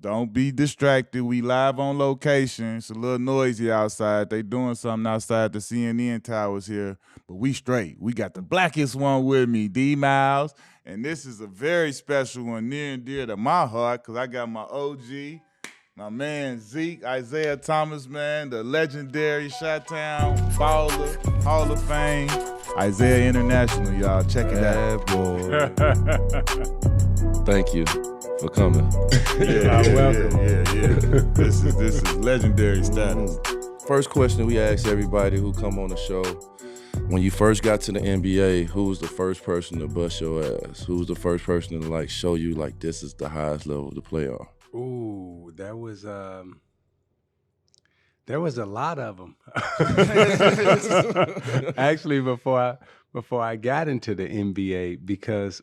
Don't be distracted. We live on location. It's a little noisy outside. They doing something outside the CNN towers here, but we straight. We got the blackest one with me, D Miles, and this is a very special one, near and dear to my heart, because I got my OG, my man Zeke, Isiah Thomas, man, the legendary Chi-Town baller, Hall of Fame, Isiah International, y'all. Check it out. Boy. Thank you for coming. Welcome. Yeah. This is legendary status. First question we ask everybody who come on the show: when you first got to the NBA, who was the first person to bust your ass? Who was the first person to like show you like this is the highest level to play on? Ooh, there was a lot of them. Actually, before I got into the NBA, because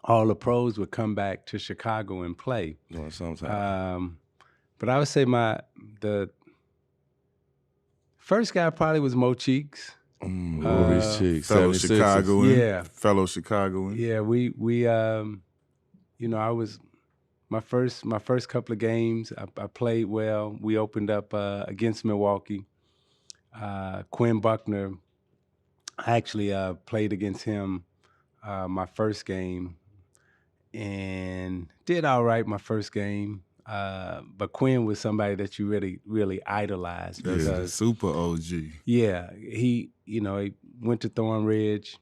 all the pros would come back to Chicago and play. Well, sometimes. But I would say the first guy probably was Mo Cheeks. Maurice Cheeks, fellow 76ers. Chicagoan. Yeah. Fellow Chicagoan. Yeah, we I was my first couple of games, I played well. We opened up against Milwaukee. Quinn Buckner, I actually played against him my first game and did all right my first game. But Quinn was somebody that you really, really idolized. Because, yeah, super OG. Yeah, he went to Thornridge,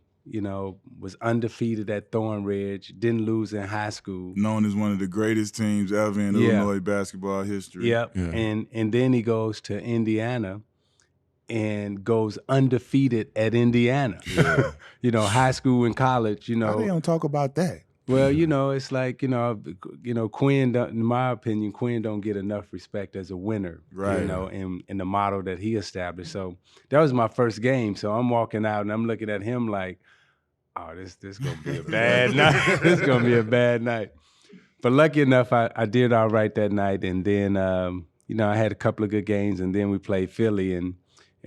was undefeated at Thornridge, didn't lose in high school. Known as one of the greatest teams ever in Illinois basketball history. Yep, yeah. And then he goes to Indiana and goes undefeated at Indiana. Yeah. High school and college, How they don't talk about that? Well, it's like, Quinn, in my opinion, Quinn don't get enough respect as a winner, right? In the model that he established. So that was my first game. So I'm walking out and I'm looking at him like, oh, this gonna be a bad night. This gonna be a bad night. But lucky enough, I did all right that night. And then, I had a couple of good games. And then we played Philly and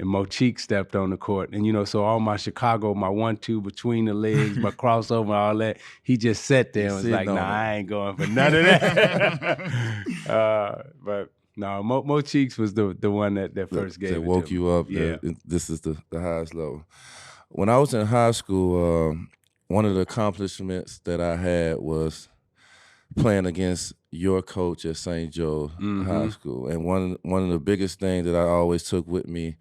Mo Cheeks stepped on the court. And, so all my Chicago, my 1-2 between the legs, my crossover, all that, he just sat there and was like, nah, I ain't going for none of that. But no, Mo Cheeks was the one that first gave that woke you up. Yeah. This is the highest level. When I was in high school, one of the accomplishments that I had was playing against your coach at St. Joe High School. And one of the biggest things that I always took with me,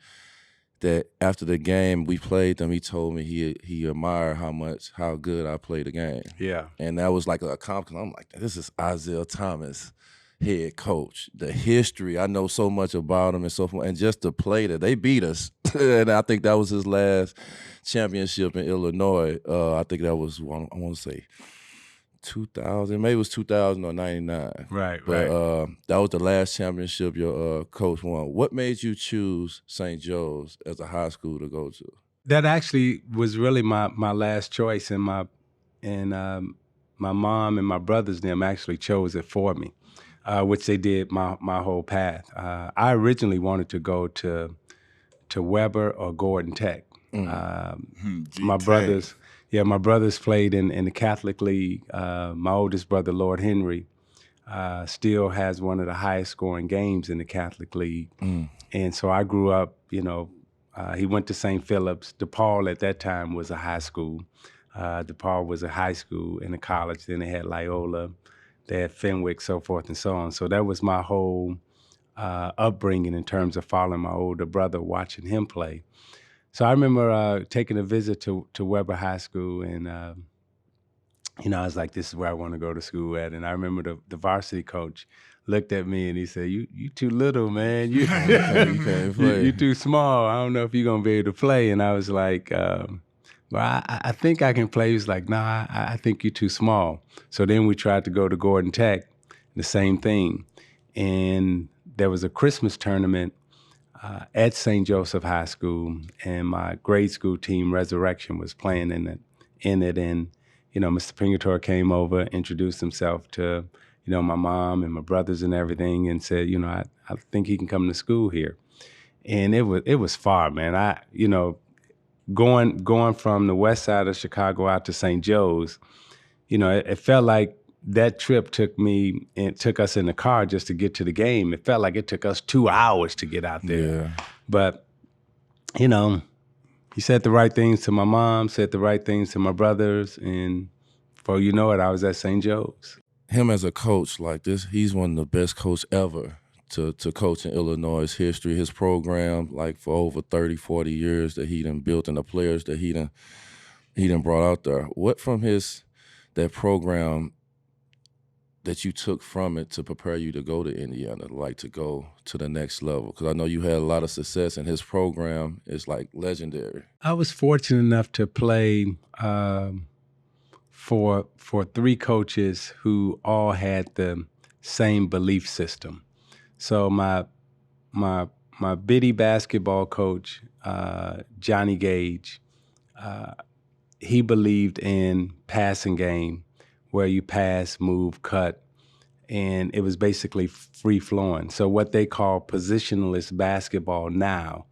that after the game we played them, he told me he admired how good I played the game. Yeah. And that was like a compliment. I'm like, this is Isiah Thomas, head coach. The history, I know so much about him and so forth. And just to play that, they beat us. And I think that was his last championship in Illinois. I think that was, I want to say, 2000, maybe it was 2000 or 99. Right. But that was the last championship your coach won. What made you choose St. Joe's as a high school to go to? That actually was really my last choice, and my mom and my brothers them actually chose it for me, which they did my whole path. I originally wanted to go to Weber or Gordon Tech. My brothers. Yeah, my brothers played in the Catholic League. My oldest brother, Lord Henry, still has one of the highest scoring games in the Catholic League. And so I grew up, he went to St. Philip's. DePaul at that time was a high school. DePaul was a high school and a college. Then they had Loyola, they had Fenwick, so forth and so on. So that was my whole upbringing in terms of following my older brother, watching him play. So I remember taking a visit to Weber High School, and I was like, this is where I want to go to school at. And I remember the varsity coach looked at me and he said, you too little, man. You can't play. You too small. I don't know if you're going to be able to play. And I was like, well, I think I can play. He was like, nah, I think you're too small. So then we tried to go to Gordon Tech, the same thing. And there was a Christmas tournament at St. Joseph High School, and my grade school team, Resurrection, was playing in it. And, Mr. Pingatore came over, introduced himself to, my mom and my brothers and everything, and said, I think he can come to school here. And it was far, man. Going from the west side of Chicago out to St. Joe's, it felt like that trip took us in the car just to get to the game. It felt like it took us 2 hours to get out there. Yeah. But, you know, he said the right things to my mom, said the right things to my brothers, and before you know it, I was at St. Joe's. Him as a coach like this, he's one of the best coaches ever to coach in Illinois' history. His program, like for over 30, 40 years that he done built and the players that he done brought out there. What from that program that you took from it to prepare you to go to Indiana, like to go to the next level? Because I know you had a lot of success, and his program is like legendary. I was fortunate enough to play for 3 coaches who all had the same belief system. So my biddy basketball coach, Johnny Gage, he believed in passing game, where you pass, move, cut, and it was basically free-flowing. So what they call positionless basketball now,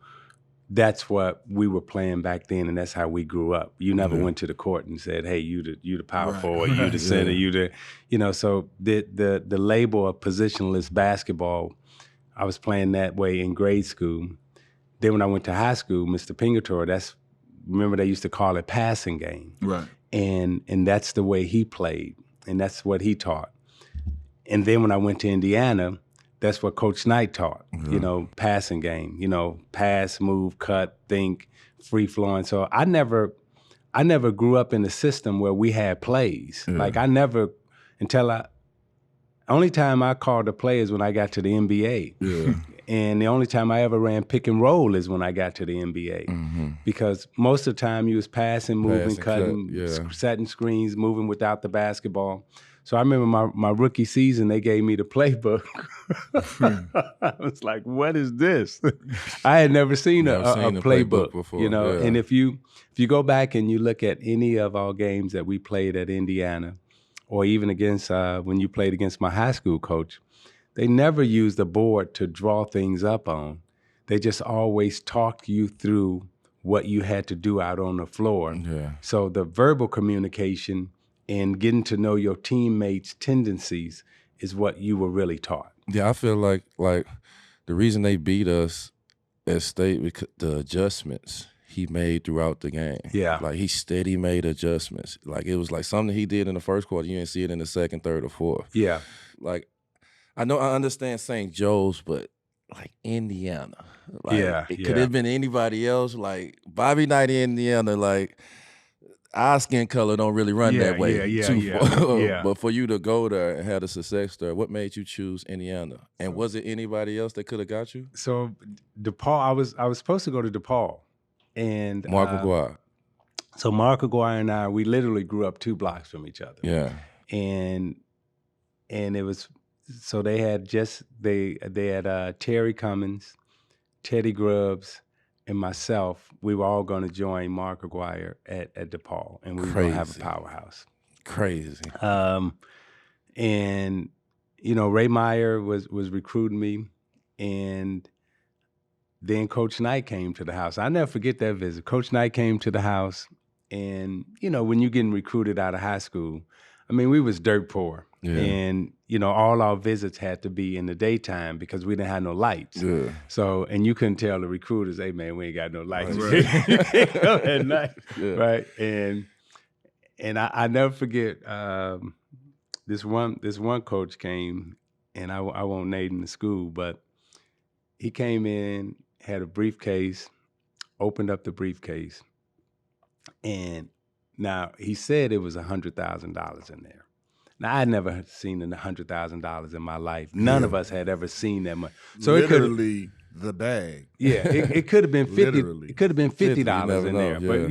that's what we were playing back then, and that's how we grew up. You never went to the court and said, "Hey, you the power forward, you the center, you the," So the label of positionless basketball, I was playing that way in grade school. Then when I went to high school, Mr. Pingatore, remember they used to call it passing game. Right. And that's the way he played, and that's what he taught. And then when I went to Indiana, that's what Coach Knight taught, passing game, pass, move, cut, think, free flowing. So I never grew up in a system where we had plays. Yeah. Like only time I called the play is when I got to the NBA. Yeah. And the only time I ever ran pick and roll is when I got to the NBA. Mm-hmm. Because most of the time you was passing, moving, cutting, setting screens, moving without the basketball. So I remember my rookie season, they gave me the playbook. I was like, what is this? I had never seen a playbook before. And if you go back and you look at any of our games that we played at Indiana, or even against when you played against my high school coach, they never used a board to draw things up on. They just always talked you through what you had to do out on the floor. Yeah. So the verbal communication and getting to know your teammates' tendencies is what you were really taught. Yeah, I feel like the reason they beat us at state, because the adjustments he made throughout the game. Yeah. Like he steady made adjustments. Like it was like something he did in the first quarter, you didn't see it in the second, third, or fourth. Yeah. Like I understand St. Joe's, but like Indiana. Like, it could have been anybody else. Like Bobby Knight in Indiana, like our skin color don't really run that way too far. But for you to go there and have the success there, what made you choose Indiana? And was it anybody else that could have got you? So DePaul, I was supposed to go to DePaul. And Mark Aguirre. So Mark Aguirre and I, we literally grew up 2 blocks from each other. Yeah. And it was, so they had Terry Cummins, Teddy Grubbs, and myself. We were all going to join Mark Aguirre at DePaul, and we were going to have a powerhouse. Crazy. And Ray Meyer was recruiting me, and then Coach Knight came to the house. I'll never forget that visit. Coach Knight came to the house, and when you're getting recruited out of high school, I mean, we was dirt poor. Yeah. And, all our visits had to be in the daytime because we didn't have no lights. Yeah. So, and you couldn't tell the recruiters, hey, man, we ain't got no lights. Right. You can't come at night. Yeah. Right. And I never forget, this one coach came, and I won't name the school, but he came in, had a briefcase, opened up the briefcase, and now he said it was $100,000 in there. Now I had never seen $100,000 in my life. None of us had ever seen that much. So literally the bag. Yeah, it could have been 50. Literally. It could have been $50 in there. Yeah. But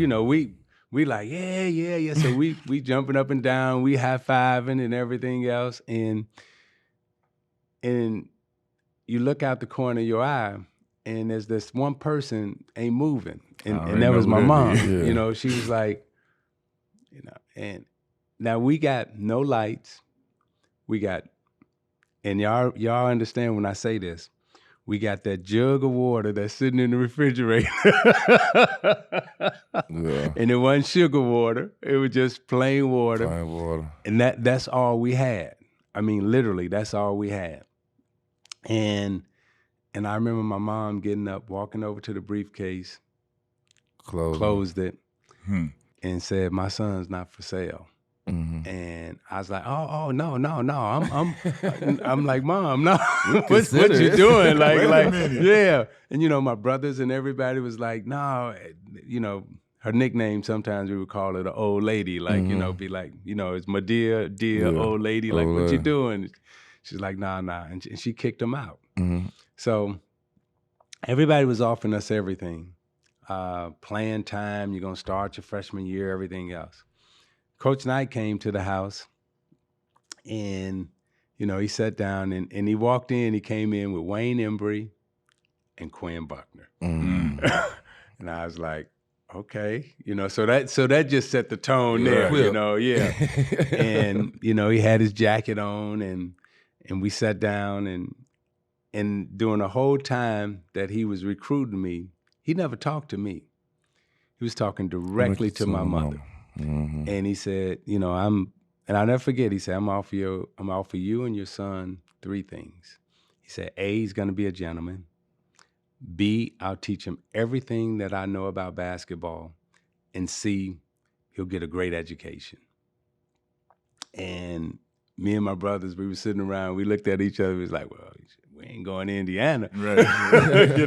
we like yeah. So we jumping up and down, we high fiving and everything else, and you look out the corner of your eye, and there's this one person ain't moving, and that was my mom. Yeah. She was like, and now we got no lights, and y'all understand when I say this, we got that jug of water that's sitting in the refrigerator. Yeah. And it wasn't sugar water. It was just plain water. Plain water. And that's all we had. I mean, literally, that's all we had. And I remember my mom getting up, walking over to the briefcase, closed it, and said, "My son's not for sale." Mm-hmm. And I was like, "Oh, no. I'm like, Mom, no, what you doing?" Like, yeah. And my brothers and everybody was like, "No," her nickname, sometimes we would call her the old lady, like, be like, it's my dear old lady, like, what you doing? She's like, nah. And she kicked them out. Mm-hmm. So everybody was offering us everything. Playing time, you're going to start your freshman year, everything else. Coach Knight came to the house and, he sat down and he walked in, he came in with Wayne Embry and Quinn Buckner. Mm-hmm. And I was like, okay, so that just set the tone there, yeah. And he had his jacket on, and we sat down, and during the whole time that he was recruiting me, he never talked to me. He was talking directly to my mother, and he said, and I'll never forget. He said, I'm offer you and your son 3 things. He said, A, he's going to be a gentleman. B, I'll teach him everything that I know about basketball. And C, he'll get a great education. And me and my brothers, we were sitting around, we looked at each other, we was like, well, we ain't going to Indiana. Right. You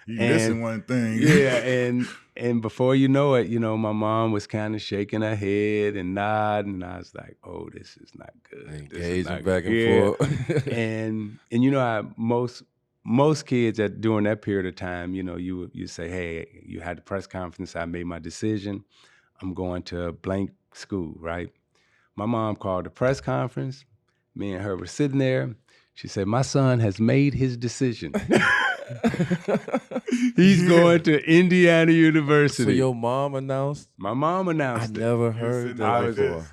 missing one thing. Yeah, and before you know it, my mom was kind of shaking her head and nodding, and I was like, oh, this is not good. Engaging back and forth. And most kids during that period of time, you say, hey, you had the press conference, I made my decision, I'm going to blank school, right? My mom called the press conference, me and her were sitting there, she said, my son has made his decision. He's going to Indiana University. So your mom announced? My mom announced it. I never heard that before.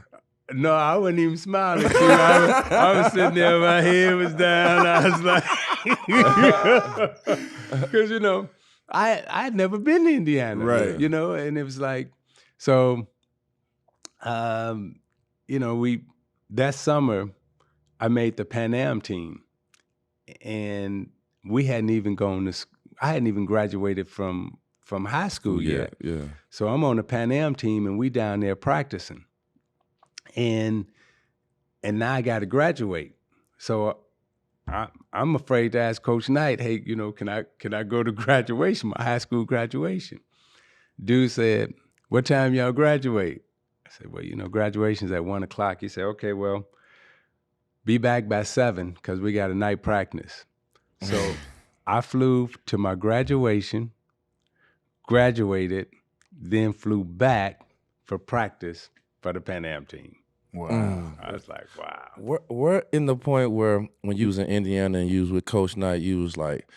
No, I wasn't even smiling. See, I was sitting there, my head was down. I was like, because, I had never been to Indiana. Right. And it was like, so, that summer, I made the Pan Am team. And we hadn't even I hadn't even graduated from high school yet. Yeah. So I'm on the Pan Am team, and we down there practicing. And now I got to graduate. So I'm afraid to ask Coach Knight, hey, can I go to graduation, my high school graduation? Dude said, what time y'all graduate? I said, well, graduation's at 1:00. He said, okay, well, be back by 7 because we got a night practice. So I flew to my graduation, graduated, then flew back for practice for the Pan Am team. Wow. I was like, wow. We're in the point where when you was in Indiana and you was with Coach Knight, you was like,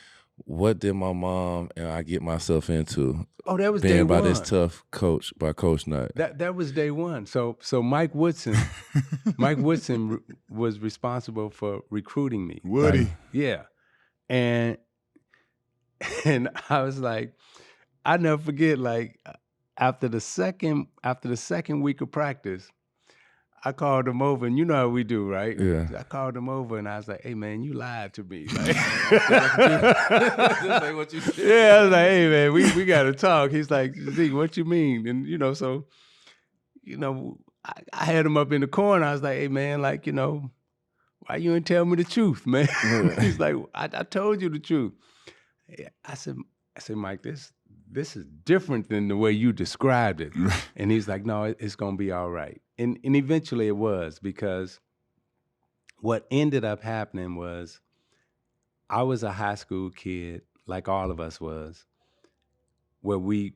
what did my mom and I get myself into? Oh, that was being day by one. this tough coach, by Coach Knight. That was day one. So Mike Woodson was responsible for recruiting me. Woody. Yeah. And I was like, I never forget, like after the second week of practice, I called him over, and you know how we do, right? Yeah. I called him over, and I was like, hey, man, you lied to me. Like, Just say what you said. yeah, I was like, hey, man, we got to talk. He's like, Zeke, what you mean? And, so, I had him up in the corner. I was like, hey, man, like, why you didn't tell me the truth, man? He's like, I told you the truth. I said, Mike, this is different than the way you described it. And he's like, no, it's going to be all right. And eventually it was, because what ended up happening was I was a high school kid, like all of us was, where we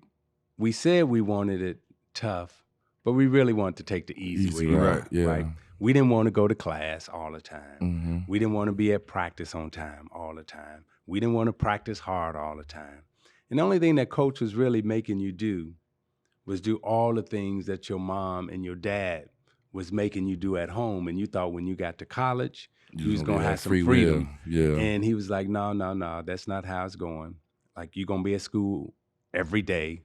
said we wanted it tough, but we really wanted to take the easy way. Right, yeah. Right? We didn't want to go to class all the time. Mm-hmm. We didn't want to be at practice on time all the time. We didn't want to practice hard all the time. And the only thing that coach was really making you do was do all the things that your mom and your dad was making you do at home, and you thought when you got to college, you was gonna have some free freedom. will. Yeah. And he was like, no, that's not how it's going. Like, you're gonna be at school every day.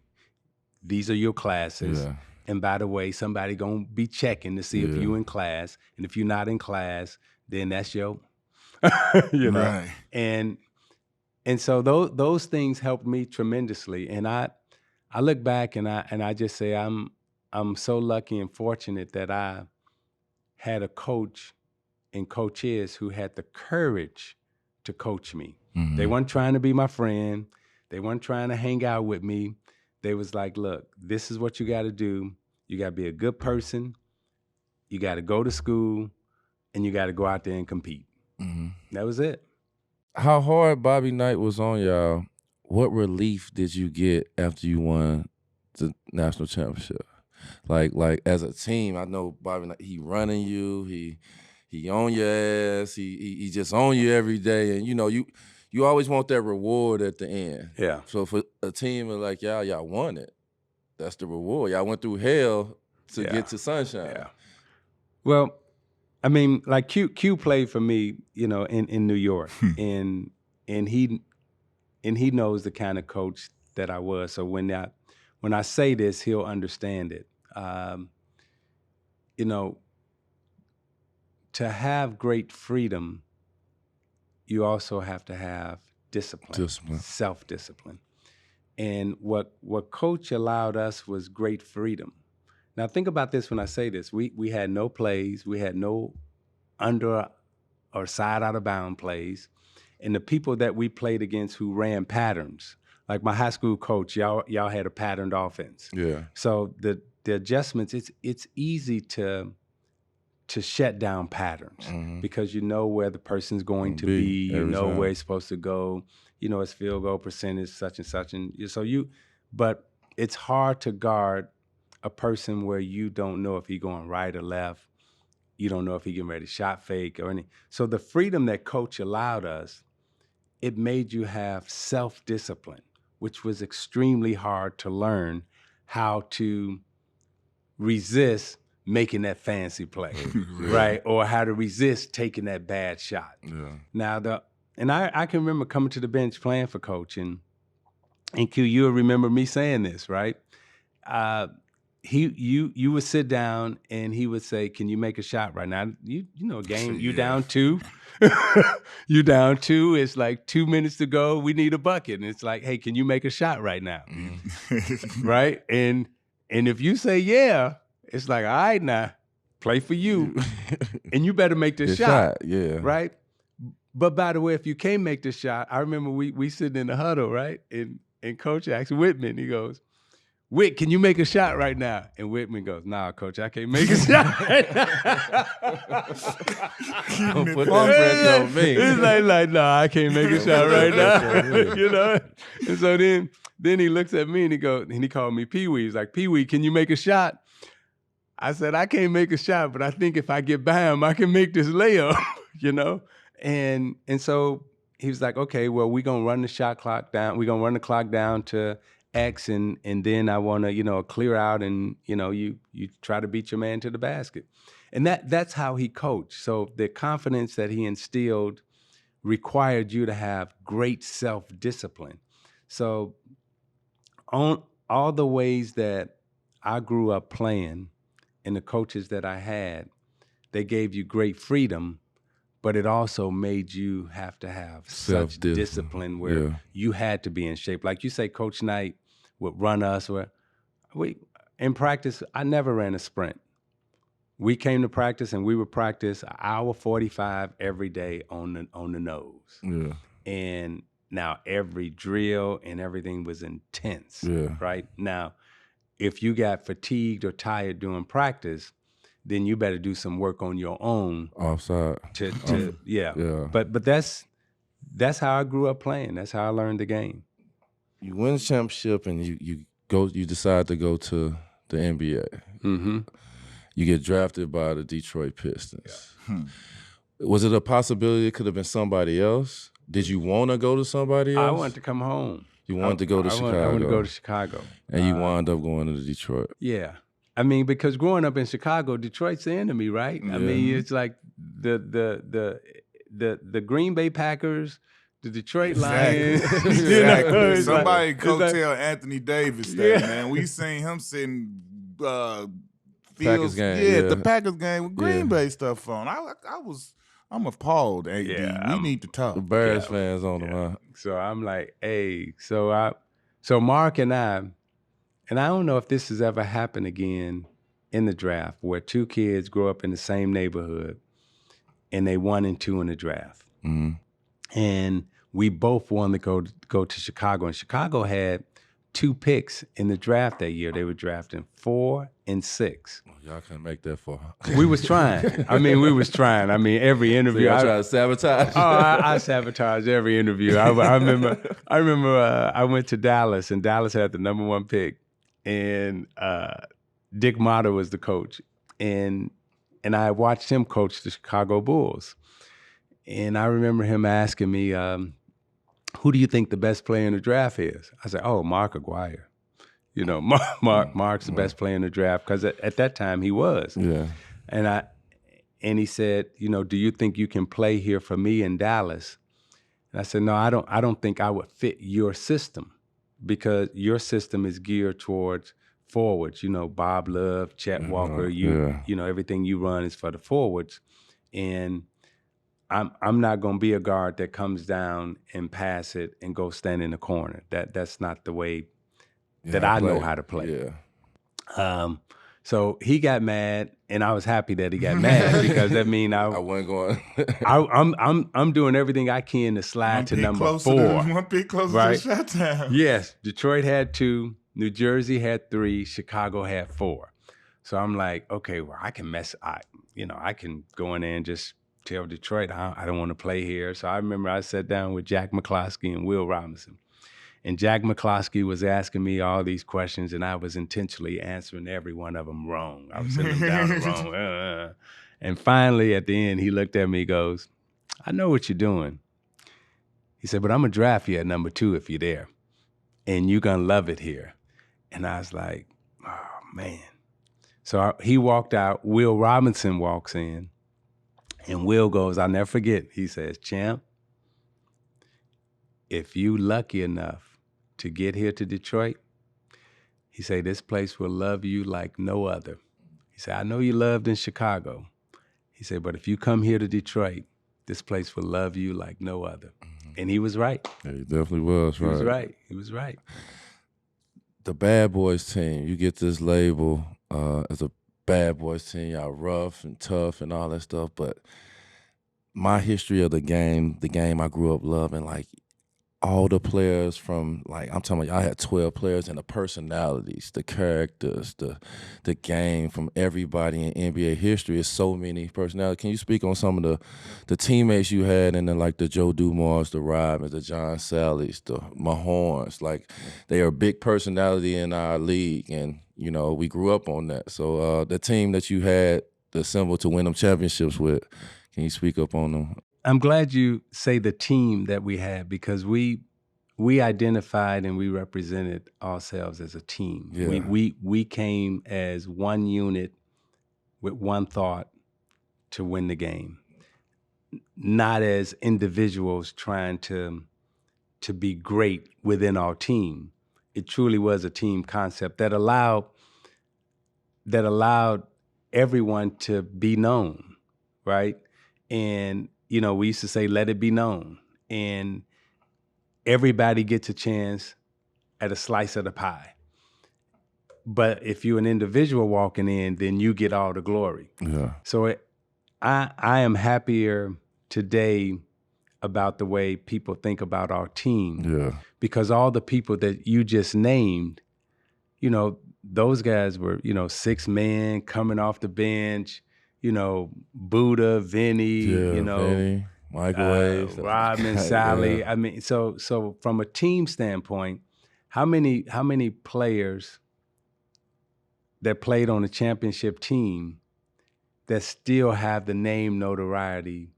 These are your classes. Yeah. And by the way, somebody gonna be checking to see if you in class. And if you're not in class, then that's your, you know. Right. And so those things helped me tremendously. And I look back and I just say I'm so lucky and fortunate that I had a coach and coaches who had the courage to coach me. Mm-hmm. They weren't trying to be my friend. They weren't trying to hang out with me. They was like, look, this is what you got to do. You got to be a good person. You got to go to school, and you got to go out there and compete. Mm-hmm. That was it. How hard Bobby Knight was on y'all, what relief did you get after you won the national championship? Like as a team, I know Bobby Knight, he running you, he on your ass, he just on you every day, and you know, you always want that reward at the end. Yeah. So for a team like y'all won it. That's the reward. Y'all went through hell to get to sunshine. Yeah. Well, I mean, like Q played for me, you know, in New York, and he knows the kind of coach that I was. So when I say this, he'll understand it. You know, to have great freedom, you also have to have discipline. Self-discipline. And what Coach allowed us was great freedom. Now think about this when I say this. We had no plays. We had no under or side out of bound plays. And the people that we played against who ran patterns, like my high school coach, y'all had a patterned offense. Yeah. So the adjustments, it's easy to shut down patterns because you know where the person's going to be, you know where it's supposed to go, you know its field goal percentage, such and such, and so but it's hard to guard a person where you don't know if he's going right or left, you don't know if he getting ready to shot fake or anything. So the freedom that Coach allowed us, it made you have self-discipline, which was extremely hard to learn how to resist making that fancy play, right? Or how to resist taking that bad shot. Yeah. Now I can remember coming to the bench playing for Coach, and Q, you'll remember me saying this, right? You would sit down and he would say, "Can you make a shot right now?" You know, a game, you down 2. You down 2, it's like 2 minutes to go, we need a bucket. And it's like, "Hey, can you make a shot right now?" Right? And if you say yeah, it's like, "All right, now, play for you." And you better make this shot. Yeah. Right? But by the way, if you can't make the shot, I remember we sitting in the huddle, right? And Coach asked Whitman, he goes, "Whit, can you make a shot right now?" And Whitman goes, "Nah, Coach, I can't make a shot right now." Don't put that pressure on me. It's like, "Nah, I can't make a shot right now." You know? And so then he looks at me and he called me Pee Wee. He's like, "Pee Wee, can you make a shot?" I said, "I can't make a shot, but I think if I get by him, I can make this layup," you know? And so he was like, "Okay, well, we're gonna run the shot clock down. We're gonna run the clock down to X, and then I want to, you know, clear out, and you know, you try to beat your man to the basket." And that's how he coached. So the confidence that he instilled required you to have great self-discipline. So on all the ways that I grew up playing and the coaches that I had, they gave you great freedom, but it also made you have to have such discipline where you had to be in shape. Like you say, Coach Knight would run us. In practice, I never ran a sprint. We came to practice and we would practice 1:45 every day on the nose. Yeah. And now every drill and everything was intense. Yeah. Right? Now, if you got fatigued or tired during practice, then you better do some work on your own. Offside. Yeah. But that's how I grew up playing. That's how I learned the game. You win the championship and you decide to go to the NBA. Mm-hmm. You get drafted by the Detroit Pistons. Yeah. Was it a possibility it could have been somebody else? Did you want to go to somebody else? I wanted to come home. You wanted to go to Chicago. I wanted to go to Chicago. And you wound up going to Detroit. Yeah. I mean, because growing up in Chicago, Detroit's the enemy, right? I mean, it's like the Green Bay Packers, the Detroit Lions. Exactly. It's Somebody like- coattail Anthony Davis there, man. We seen him sitting Packers game, the Packers game with Green Yeah. Bay stuff on. I'm appalled, AD. Yeah, we need to talk. The Bears fans on them, huh? So I'm like, hey, so Mark and I don't know if this has ever happened again in the draft, where two kids grow up in the same neighborhood and they 1 and 2 in the draft. Mhm. And we both wanted to go to Chicago. And Chicago had 2 picks in the draft that year. They were drafting 4 and 6. Y'all couldn't make that far. We was trying. I mean, every interview. Y'all try to sabotage. I sabotaged every interview. I remember I went to Dallas, and Dallas had the number 1 pick, and Dick Motta was the coach, and I watched him coach the Chicago Bulls, and I remember him asking me, "Who do you think the best player in the draft is?" I said, "Oh, Mark Aguirre. You know, Mark's the best player in the draft," because at that time he was. Yeah. And he said, "You know, do you think you can play here for me in Dallas?" And I said, "No, I don't think I would fit your system, because your system is geared towards forwards. You know, Bob Love, Chet Walker. You know, everything you run is for the forwards, and I'm not going to be a guard that comes down and pass it and go stand in the corner. That's not the way that I know how to play." Yeah. So he got mad, and I was happy that he got mad, because that mean I wasn't going. I'm doing everything I can to slide to number 4. One pick closer Right. to the shot time. Yes, Detroit had 2, New Jersey had 3, Chicago had 4. So I'm like, okay, well, I can I can go in there and just tell Detroit I don't want to play here. So I remember I sat down with Jack McCloskey and Will Robinson. And Jack McCloskey was asking me all these questions, and I was intentionally answering every one of them wrong. I was sending them down the wrong. And finally, at the end, he looked at me, he goes, "I know what you're doing." He said, "But I'm going to draft you at number 2 if you're there. And you're going to love it here." And I was like, oh, man. So he walked out. Will Robinson walks in. And Will goes, I'll never forget, he says, "Champ, if you lucky enough to get here to Detroit," he said, "this place will love you like no other." He said, "I know you loved in Chicago." He said, "But if you come here to Detroit, this place will love you like no other." Mm-hmm. And he was right. Yeah, he definitely was, right? He was right. He was right. The Bad Boys team, you get this label as a Bad Boys team, y'all rough and tough and all that stuff, but my history of the game I grew up loving, like, all the players from, like, I'm talking about, y'all had 12 players, and the personalities, the characters, the game from everybody in NBA history is so many personalities. Can you speak on some of the teammates you had, and then, like, the Joe Dumars, the Rodmans, the John Sallys, the Mahorns? Like, they are a big personality in our league, and, you know, we grew up on that. So the team that you had to assemble to win them championships with, can you speak up on them? I'm glad you say the team that we had, because we identified and we represented ourselves as a team. Yeah. We came as one unit with one thought to win the game, not as individuals trying to be great within our team. It truly was a team concept that allowed everyone to be known, right? And you know, we used to say, "Let it be known," and everybody gets a chance at a slice of the pie. But if you're an individual walking in, then you get all the glory. Yeah. So I am happier today about the way people think about our team. Yeah. Because all the people that you just named, you know, those guys were, you know, 6 men coming off the bench. You know, Buddha, Vinny, you know, Vinny, microwave, Rodman, Sally. Yeah. I mean, so from a team standpoint, how many players that played on a championship team that still have the name notoriety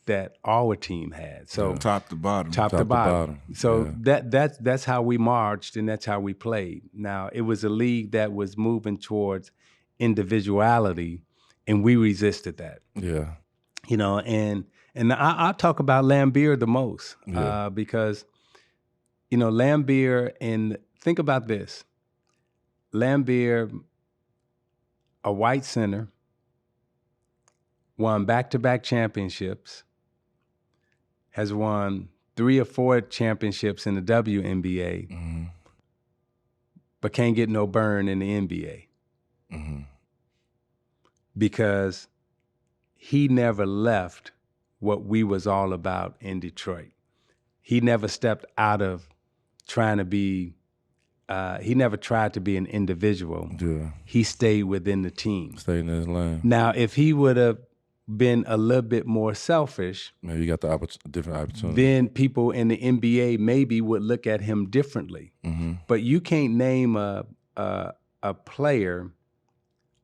that our team had? So top to bottom. Top to bottom. So that's how we marched, and that's how we played. Now, it was a league that was moving towards individuality, and we resisted that. Yeah. You know, and I talk about Lambeer the most because, you know, Lambeer, and think about this. Lambeer, a white center, won back-to-back championships, has won 3 or 4 championships in the WNBA, but can't get no burn in the NBA because he never left what we was all about in Detroit. He never stepped out of trying to be, he never tried to be an individual. Yeah. He stayed within the team. Stayed in his lane. Now, if he would have been a little bit more selfish, maybe you got the different opportunity. then people in the NBA maybe would look at him differently. But you can't name a player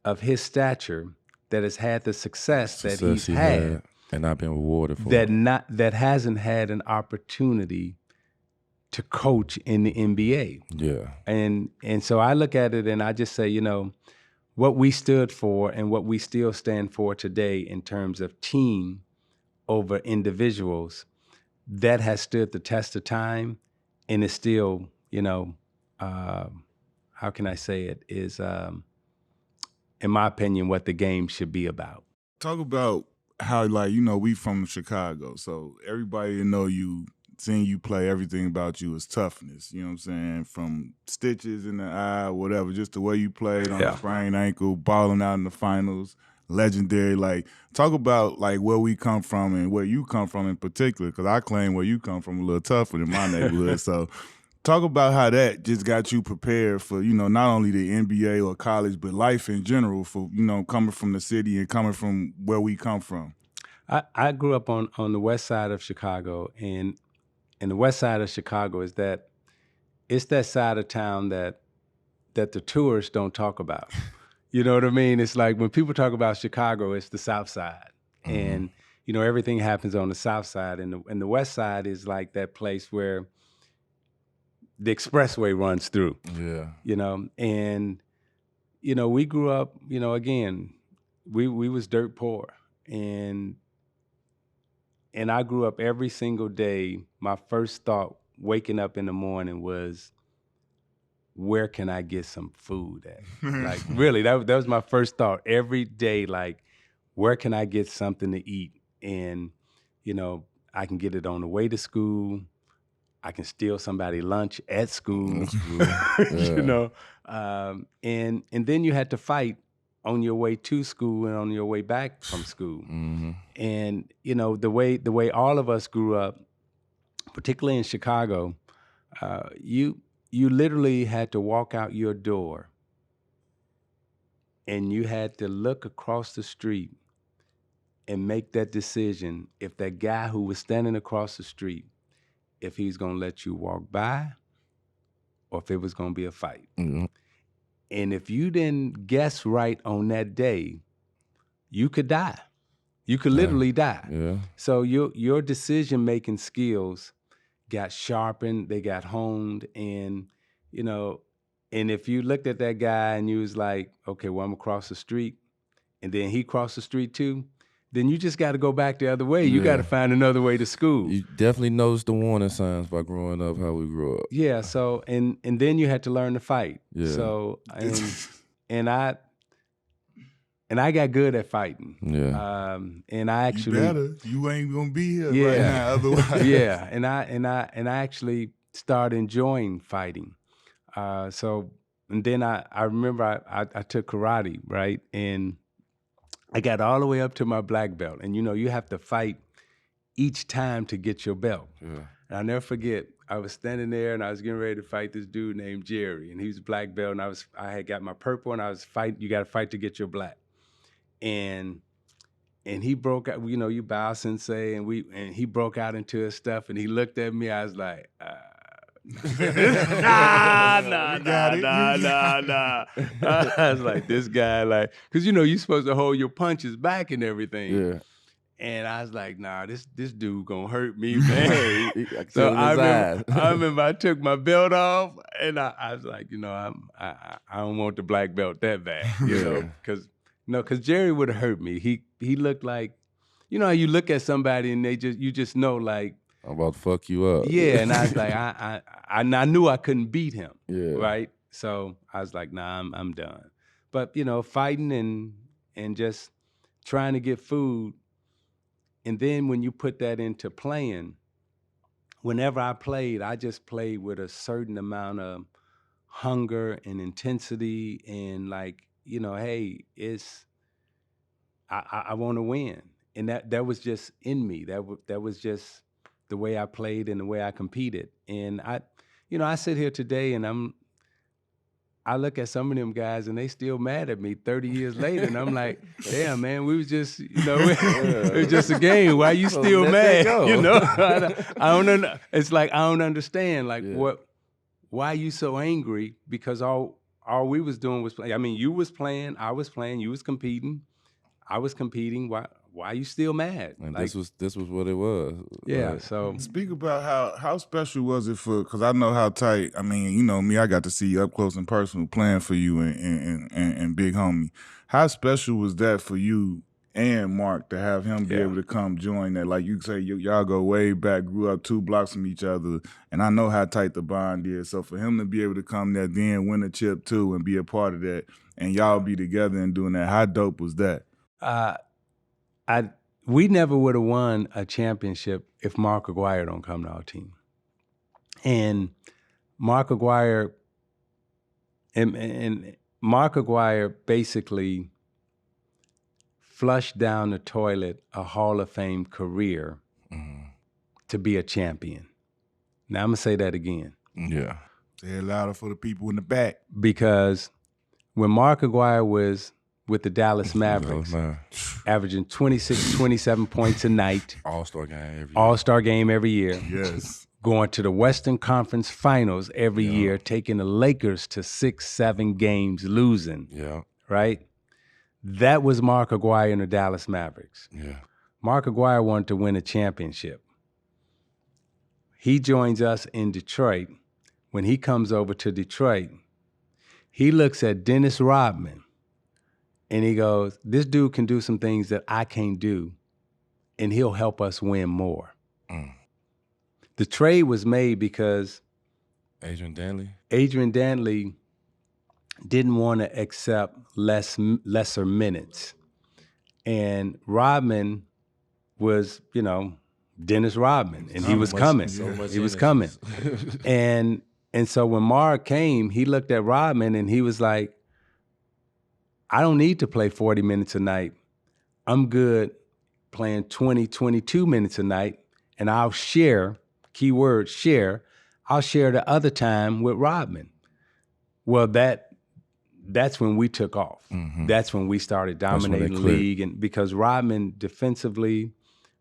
of his stature that has had the success that he's had and not been rewarded for that hasn't had an opportunity to coach in the NBA. Yeah. And so I look at it and I just say, you know, what we stood for and what we still stand for today in terms of team over individuals, that has stood the test of time and is still, you know, how can I say it, is, in my opinion, what the game should be about. Talk about how, like, you know, we from Chicago, so everybody know you, seeing you play, everything about you is toughness. You know what I'm saying? From stitches in the eye, whatever, just the way you played on a sprained ankle, balling out in the finals, legendary. Like, talk about, like, where we come from and where you come from in particular, because I claim where you come from a little tougher than my neighborhood. So talk about how that just got you prepared for, you know, not only the NBA or college, but life in general for, you know, coming from the city and coming from where we come from. I grew up on the west side of Chicago, and the west side of Chicago is that it's that side of town that the tourists don't talk about. You know what I mean? It's like when people talk about Chicago, it's the south side. And, you know, everything happens on the south side. And the west side is like that place where the expressway runs through. Yeah. You know, and, you know, we grew up, you know, again, we was dirt poor. And I grew up every single day. My first thought waking up in the morning was, where can I get some food at? Like, really, that was my first thought every day. Like, where can I get something to eat? And, you know, I can get it on the way to school. I can steal somebody lunch at school. You know, and then you had to fight on your way to school and on your way back from school. And, you know, the way all of us grew up, particularly in Chicago, you literally had to walk out your door and you had to look across the street and make that decision if that guy who was standing across the street, if he's gonna let you walk by or if it was gonna be a fight. And if you didn't guess right on that day, you could die. You could literally die. Yeah. So your decision-making skills got sharpened, they got honed, and, you know, and if you looked at that guy and you was like, okay, well, I'm across the street, and then he crossed the street too, then you just got to go back the other way. You got to find another way to school. You definitely noticed the warning signs by growing up, how we grew up. Yeah, so, and then you had to learn to fight. Yeah. So, and I got good at fighting. Yeah. And I actually, you better. You ain't gonna be here right now otherwise. Yeah, and I actually started enjoying fighting. So, and then I remember I took karate, right? And I got all the way up to my black belt. And, you know, you have to fight each time to get your belt. Yeah. And I'll never forget, I was standing there and I was getting ready to fight this dude named Jerry. And he was a black belt and I had got my purple and I was fighting. You got to fight to get your black. And he broke out, you know, you bow sensei, and he broke out into his stuff and he looked at me. I was like, nah. I was like, this guy, like, because, you know, you're supposed to hold your punches back and everything. Yeah. And I was like, nah, this dude gonna hurt me, man. So I I remember I took my belt off, and I was like, I don't want the black belt that bad, because Jerry would have hurt me. He looked like, how you look at somebody and you just know like, I'm about to fuck you up. Yeah, and I was like, I knew I couldn't beat him. Yeah. Right. So I was like, nah, I'm done. But fighting and just trying to get food. And then when you put that into playing, whenever I played, I just played with a certain amount of hunger and intensity and like, hey, I want to win. And that was just in me. That was just the way I played and the way I competed. And I sit here today and I look at some of them guys and they still mad at me 30 years later. And I'm like, damn, man, we was just, it was just a game. Why you still mad? I don't know. It's like, I don't understand. Like why you so angry? Because all we was doing was playing. I mean, you was playing, I was playing, you was competing, I was competing. Why you still mad? And like, this was what it was. Yeah. Like, So speak about how special was it because I know how tight. I mean, me, I got to see you up close and personal playing for you and Big Homie. How special was that for you and Mark to have him be able to come join that? Like you say, y'all go way back, grew up 2 blocks from each other, and I know how tight the bond is. So for him to be able to come there, then win a chip too, and be a part of that, and y'all be together and doing that, how dope was that? We never would have won a championship if Mark Aguirre don't come to our team. And Mark Aguirre and Mark Aguirre basically flushed down the toilet a Hall of Fame career to be a champion. Now I'm gonna say that again. Yeah. Say it louder for the people in the back. Because when Mark Aguirre was with the Dallas Mavericks, averaging 26, 27 points a night. All-Star game every year. All-Star game every year. Yes. Going to the Western Conference Finals every year, taking the Lakers to 6-7 games, losing. Yeah. Right? That was Mark Aguirre and the Dallas Mavericks. Yeah. Mark Aguirre wanted to win a championship. He joins us in Detroit. When he comes over to Detroit, he looks at Dennis Rodman, and he goes, this dude can do some things that I can't do, and he'll help us win more. The trade was made because Adrian Dantley didn't want to accept lesser minutes. And Rodman was, Dennis Rodman, and he was coming. He was coming. And so when Mark came, he looked at Rodman and he was like, I don't need to play 40 minutes a night. I'm good playing 20, 22 minutes a night, and I'll share, keyword share, I'll share the other time with Rodman. Well, that's when we took off. Mm-hmm. That's when we started dominating the league. And because Rodman defensively,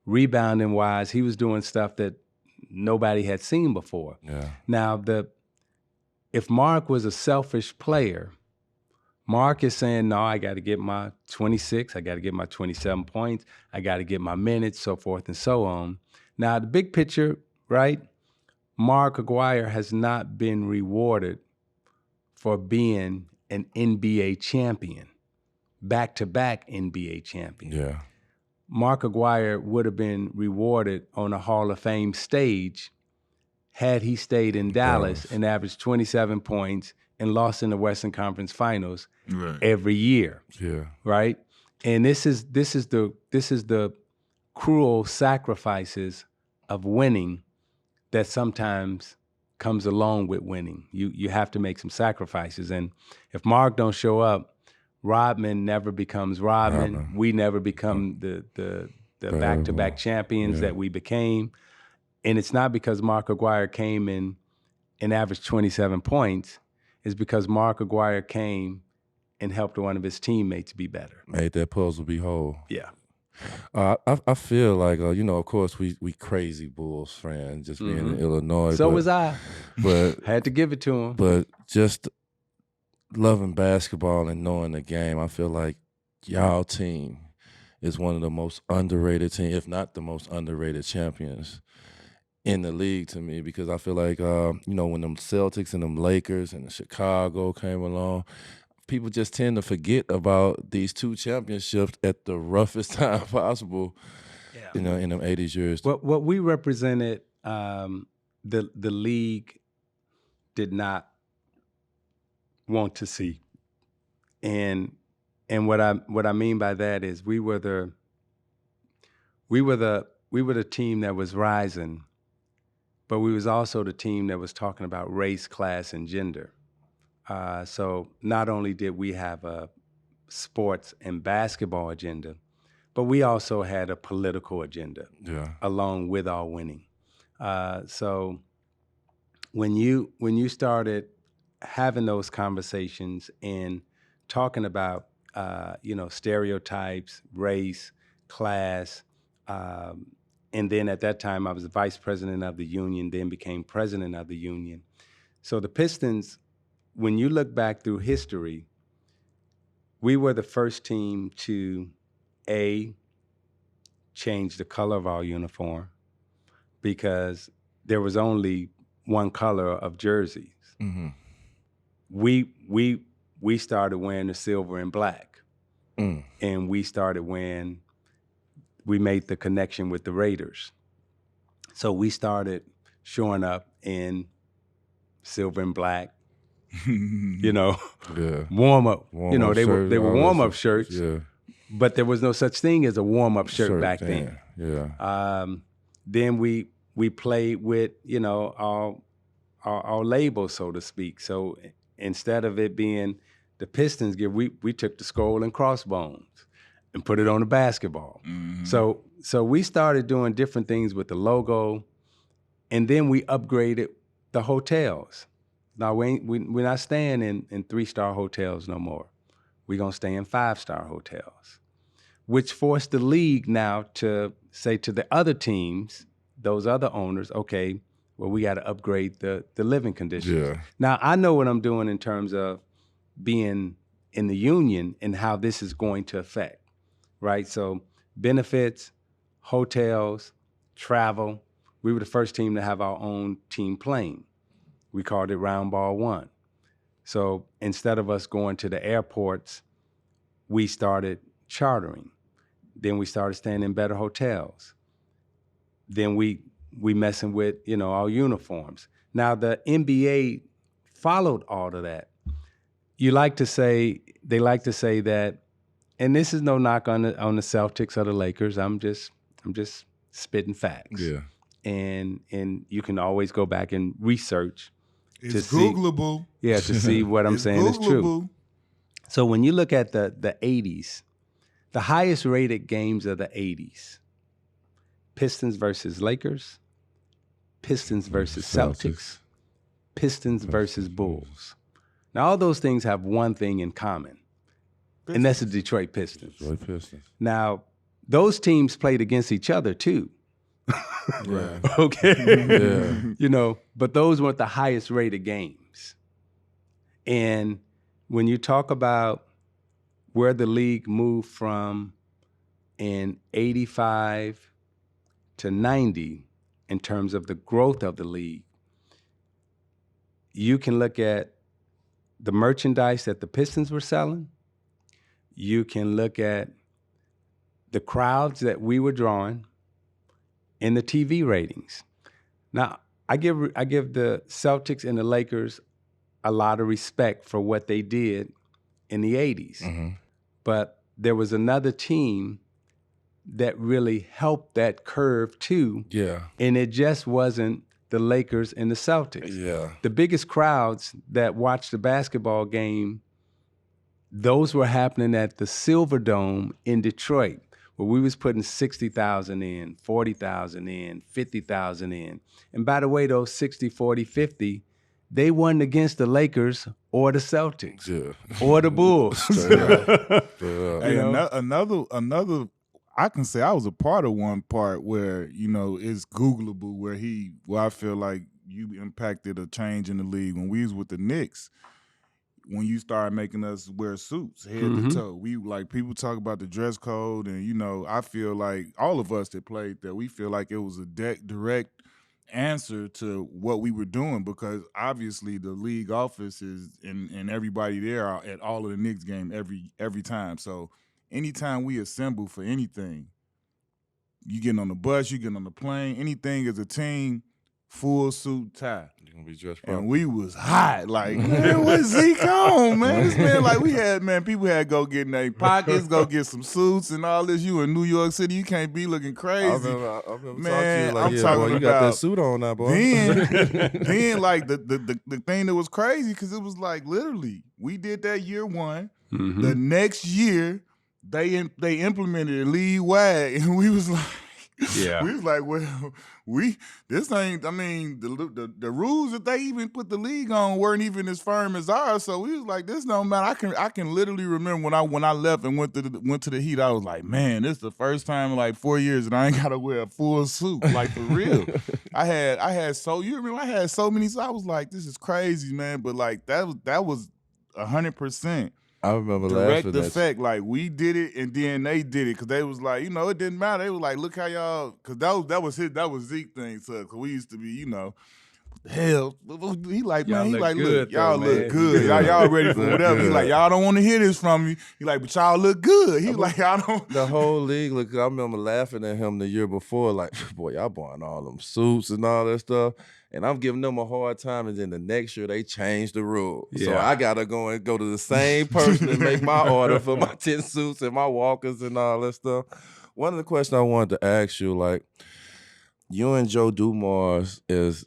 rebounding wise, he was doing stuff that nobody had seen before. Yeah. Now, if Mark was a selfish player, Mark is saying, no, I got to get my 26, I got to get my 27 points, I got to get my minutes, so forth and so on. Now, the big picture, right? Mark Aguirre has not been rewarded for being an NBA champion, back-to-back NBA champion. Yeah. Mark Aguirre would have been rewarded on a Hall of Fame stage had he stayed in Dallas and averaged 27 points and lost in the Western Conference Finals every year. Yeah. Right? And this is the cruel sacrifices of winning that sometimes comes along with winning. You have to make some sacrifices. And if Mark don't show up, Rodman never becomes Rodman. We never become the back-to-back champions that we became. And it's not because Mark Aguirre came in and averaged 27 points. It's because Mark Aguirre came and helped one of his teammates be better. Made that puzzle be whole. Yeah. I feel like, of course, we crazy Bulls fans, just being in Illinois. So was I. But had to give it to him. But just loving basketball and knowing the game, I feel like y'all team is one of the most underrated teams, if not the most underrated champions in the league to me, because I feel like, when them Celtics and them Lakers and Chicago came along, people just tend to forget about these 2 championships at the roughest time possible, in them 80s years. What we represented, the league did not want to see. And what I mean by that is we were the team that was rising, but we was also the team that was talking about race, class, and gender. So not only did we have a sports and basketball agenda, but we also had a political agenda along with our winning. So when you started having those conversations and talking about stereotypes, race, class, and then at that time I was the vice president of the union, then became president of the union. So the Pistons, when you look back through history, we were the first team to change the color of our uniform, because there was only one color of jerseys. Mm-hmm. We started wearing the silver and black, and we made the connection with the Raiders. So we started showing up in silver and black, warm up. They were warm up shirts, but there was no such thing as a warm up shirt back then. Yeah. Then we played with our label, so to speak. So instead of it being the Pistons gear, we took the skull and crossbones and put it on the basketball. Mm-hmm. So we started doing different things with the logo, and then we upgraded the hotels. Now we're not staying in 3-star hotels no more. We're gonna stay in 5-star hotels, which forced the league now to say to the other teams, those other owners, okay, well, we got to upgrade the living conditions. Yeah. Now I know what I'm doing in terms of being in the union and how this is going to affect, right? So benefits, hotels, travel. We were the first team to have our own team plane. We called it Round Ball 1. So instead of us going to the airports, we started chartering. Then we started staying in better hotels. Then we messing with, our uniforms. Now the NBA followed all of that. They like to say that, and this is no knock on the Celtics or the Lakers. I'm just spitting facts. Yeah. And you can always go back and research. It's Googleable. To see what I'm saying is true. So when you look at the 80s, the highest rated games of the 80s, Pistons versus Lakers, Pistons versus Celtics, Pistons versus Bulls. Now all those things have one thing in common, and that's the Detroit Pistons. Detroit Pistons. Now those teams played against each other too. Yeah. Okay. Yeah. But those weren't the highest rated games. And when you talk about where the league moved from in 85 to 90 in terms of the growth of the league, you can look at the merchandise that the Pistons were selling. You can look at the crowds that we were drawing and the TV ratings. Now, I give the Celtics and the Lakers a lot of respect for what they did in the 80s. Mm-hmm. But there was another team that really helped that curve too. Yeah. And it just wasn't the Lakers and the Celtics. Yeah. The biggest crowds that watched the basketball game, those were happening at the Silverdome in Detroit, where we was putting 60,000 in, 40,000 in, 50,000 in. And by the way, those 60, 40, 50, they wasn't against the Lakers or the Celtics or the Bulls. Hey, another, I can say I was a part of one part where, it's Googleable, where I feel like you impacted a change in the league. When we was with the Knicks, when you started making us wear suits head to toe. We like people talk about the dress code, and you know, I feel like all of us that played that, we feel like it was a direct answer to what we were doing, because obviously the league office is and everybody there are at all of the Knicks game every time. So anytime we assemble for anything, you getting on the bus, you getting on the plane, anything as a team, full suit, tie. You're gonna be dressed properly. And we was hot. Like, man, what's Zeke on, man? This man, like, we had, man, people had to go get in their pockets, go get some suits and all this. You in New York City, you can't be looking crazy. I remember talking to Man, you like, I'm yeah, talking boy, you got that about suit on now, boy. Then like the thing that was crazy, because it was like literally we did that year one. The next year they implemented it league wide, and we was like, we was like, well, this ain't. I mean, the rules that they even put the league on weren't even as firm as ours. So we was like, this don't matter. I can literally remember when I left and went to the Heat. I was like, man, this is the first time in like 4 years that I ain't gotta wear a full suit, like for real. I had so many. So I was like, this is crazy, man. But like that was 100%. I remember direct laughing effect. Like we did it, and then they did it, because they was like, you know, it didn't matter. They was like, look how y'all, because that was Zeke thing, so because we used to be, you know, what the hell. He like, man, he like, look, y'all look good. Y'all ready for whatever. He like, y'all don't want to hear this from me. He like, but y'all look good. He like, y'all don't. The whole league, look, I remember laughing at him the year before, like, boy, y'all buying all them suits and all that stuff. And I'm giving them a hard time, and then the next year they changed the rule. Yeah. So I gotta go to the same person and make my order for my 10 suits and my walkers and all that stuff. One of the questions I wanted to ask you, like, you and Joe Dumars is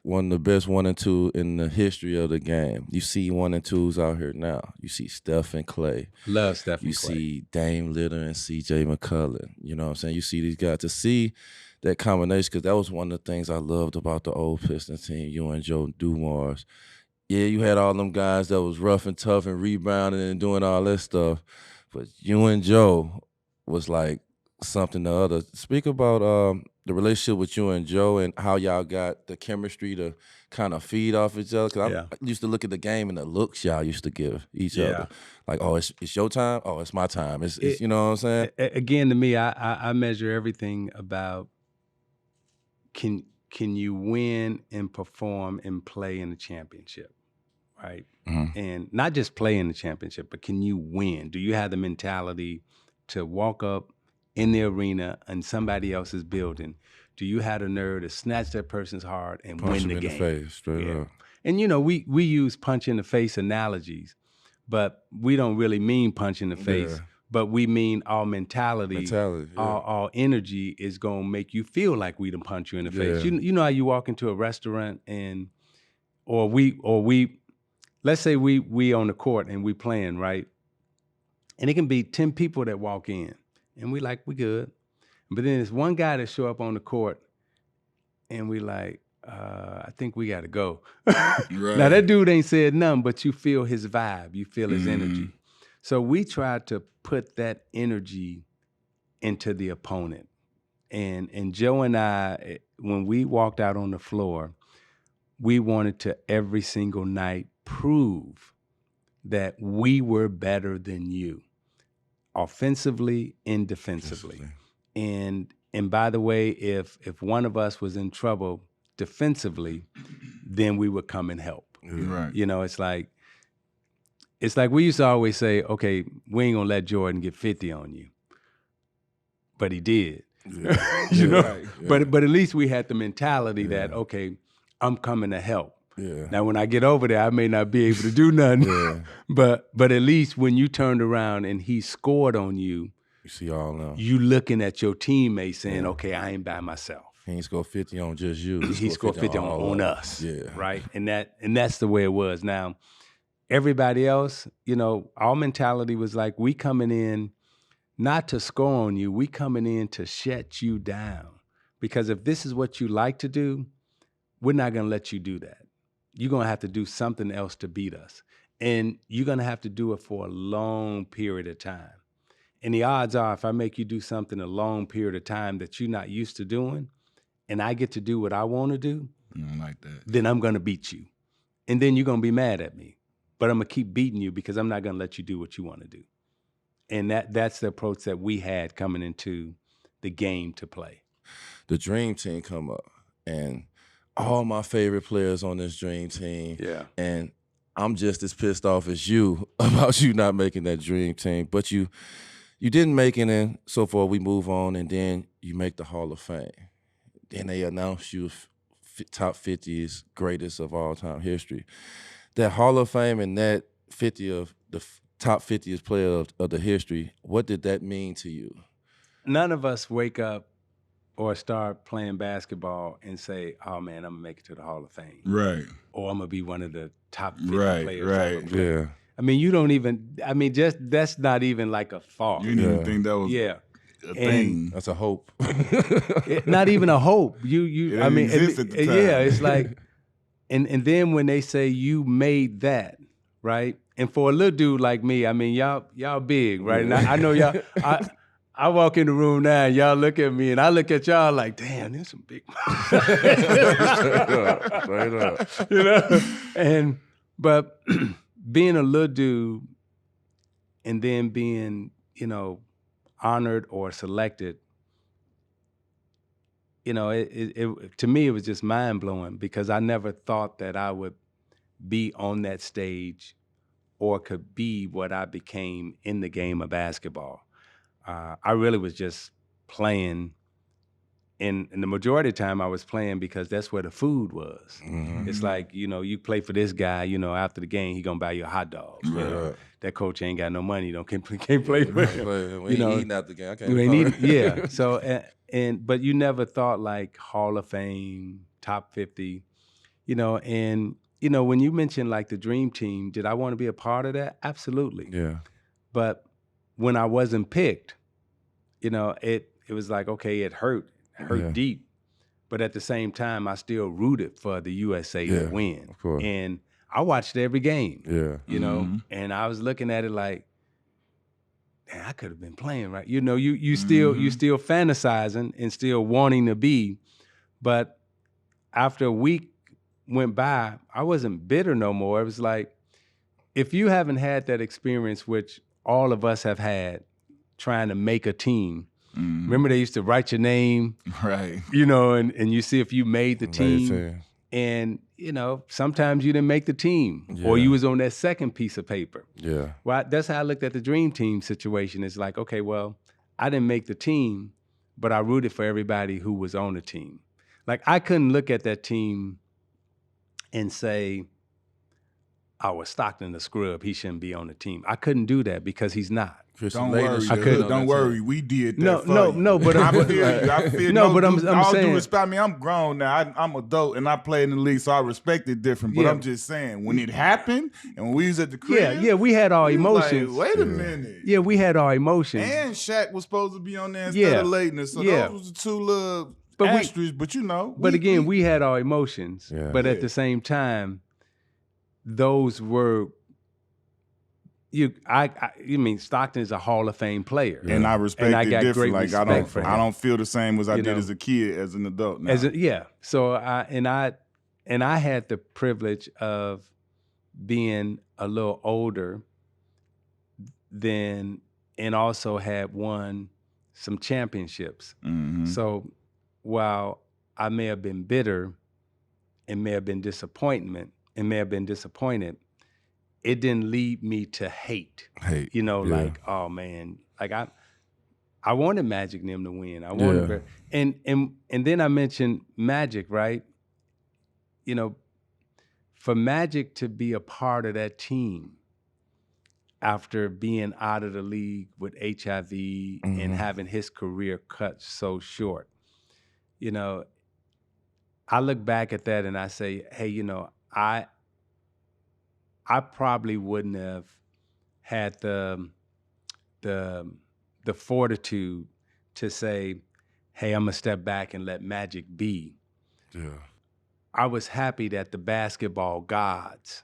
one of the best 1 and 2 in the history of the game. You see 1 and 2s out here now. You see Steph and Clay. Love Steph and Clay. You see Dame Lillard and CJ McCollum. You know what I'm saying? You see these guys. To see that combination, because that was one of the things I loved about the old Pistons team, you and Joe Dumars. Yeah, you had all them guys that was rough and tough and rebounding and doing all that stuff, but you and Joe was like something to other. Speak about the relationship with you and Joe and how y'all got the chemistry to kind of feed off each other. Because I used to look at the game and the looks y'all used to give each other. Like, oh, it's your time. Oh, it's my time. It's you know what I'm saying? Again, to me, I measure everything about can you win and perform and play in the championship, right? Mm-hmm. And not just play in the championship, but can you win? Do you have the mentality to walk up in the arena and somebody else's building? Do you have the nerve to snatch that person's heart and win the game? In the face, straight up. And you know, we use punch in the face analogies, but we don't really mean punch in the face. But we mean our mentality our energy is gonna make you feel like we done punch you in the face. You know how you walk into a restaurant and or we let's say we on the court and we playing, right? And it can be 10 people that walk in and we like, we good. But then there's one guy that show up on the court and we like, I think we gotta go. Right. Now that dude ain't said nothing, but you feel his vibe, you feel his energy. So we tried to put that energy into the opponent. And Joe and I, when we walked out on the floor, we wanted to every single night prove that we were better than you, offensively and defensively. And by the way, if one of us was in trouble defensively, then we would come and help. Right. You know, it's like we used to always say, okay, we ain't gonna let Jordan get 50 on you. But he did. Yeah. You know? Right. Yeah. But at least we had the mentality that, okay, I'm coming to help. Yeah. Now when I get over there, I may not be able to do nothing. But at least when you turned around and he scored on you, you see all now. You looking at your teammates saying, okay, I ain't by myself. He ain't scored 50 on just you. He scored 50 on us. Yeah. Right? And that's the way it was. Now, everybody else, you know, our mentality was like, we coming in not to score on you, we coming in to shut you down. Because if this is what you like to do, we're not gonna let you do that. You're gonna have to do something else to beat us. And you're gonna have to do it for a long period of time. And the odds are, if I make you do something a long period of time that you're not used to doing, and I get to do what I wanna do, like that, then I'm gonna beat you. And then you're gonna be mad at me. but I'm gonna keep beating you because I'm not gonna let you do what you want to do. And that's the approach that we had coming into the game to play. The dream team come up, and all my favorite players on this dream team. Yeah. And I'm just as pissed off as you about you not making that dream team. But you didn't make it, and so far we move on, and then you make the Hall of Fame. Then they announce you top 50 greatest of all time history. That Hall of Fame and that 50 of the top 50th player of the history, what did that mean to you? None of us wake up or start playing basketball and say, oh man, I'm gonna make it to the Hall of Fame. Right. Or I'm gonna be one of the top 50 players. Right. Yeah. I mean, you don't even, that's not even like a thought. You didn't even think that was a thing. That's a hope. Not even a hope. It didn't exist at the time. Yeah, it's like, and then when they say you made that, right? And for a little dude like me, I mean, y'all big, right? And I know y'all, I walk in the room now and y'all look at me and I look at y'all like, damn, there's some big Straight up. you know? But being a little dude and then being, you know, honored or selected, you know, it to me, it was just mind blowing because I never thought that I would be on that stage or could be what I became in the game of basketball. I really was just playing, and the majority of the time I was playing because that's where the food was. Mm-hmm. It's like, you know, you play for this guy, you know, after the game, he gonna buy you a hot dog. You know? That coach ain't got no money, can't play for him. We ain't eating out the game. I can't You ain't eating, yeah. So, but you never thought like Hall of Fame, top 50, you know, and, you know, when you mentioned like the dream team, did I want to be a part of that? Absolutely. Yeah. But when I wasn't picked, you know, it was like, okay, it hurt deep. But at the same time, I still rooted for the USA to win. Of course. And I watched every game. Yeah. You know, and I was looking at it like, man, I could have been playing, right? You know, you still fantasizing and still wanting to be. But after a week went by, I wasn't bitter no more. It was like, if you haven't had that experience, which all of us have had, trying to make a team. Remember they used to write your name, right? You know, and you see if you made the team. And, you know, sometimes you didn't make the team or you was on that second piece of paper. Yeah. Well, that's how I looked at the dream team situation. It's like, okay, well, I didn't make the team, but I rooted for everybody who was on the team. Like I couldn't look at that team and say, oh, well, Stockton the scrub, he shouldn't be on the team. I couldn't do that because he's not. Don't worry, don't worry. We did that. No, but I feel you. I feel no, but I'm all saying, due respect. I mean, I'm grown now. I'm adult, and I play in the league, so I respect it different. But I'm just saying, when it happened, and when we was at the crib, we had our emotions. Like, wait a minute. Yeah, we had our emotions. And Shaq was supposed to be on there instead of lateness. So those was the two little asterisks. But you know, we had our emotions. Yeah. But at the same time, those were. You mean Stockton is a Hall of Fame player, and I respect it different. Like I don't feel the same as I did as a kid, as an adult. Now. So I had the privilege of being a little older than, and also had won some championships. Mm-hmm. So while I may have been bitter, and may have been disappointed, it didn't lead me to hate. You know, like, oh man, like I wanted Magic and them to win. I wanted and then I mentioned Magic, right? You know, for Magic to be a part of that team after being out of the league with HIV and having his career cut so short, you know, I look back at that and I say, hey, you know, I probably wouldn't have had the fortitude to say, hey, I'm gonna step back and let Magic be. Yeah. I was happy that the basketball gods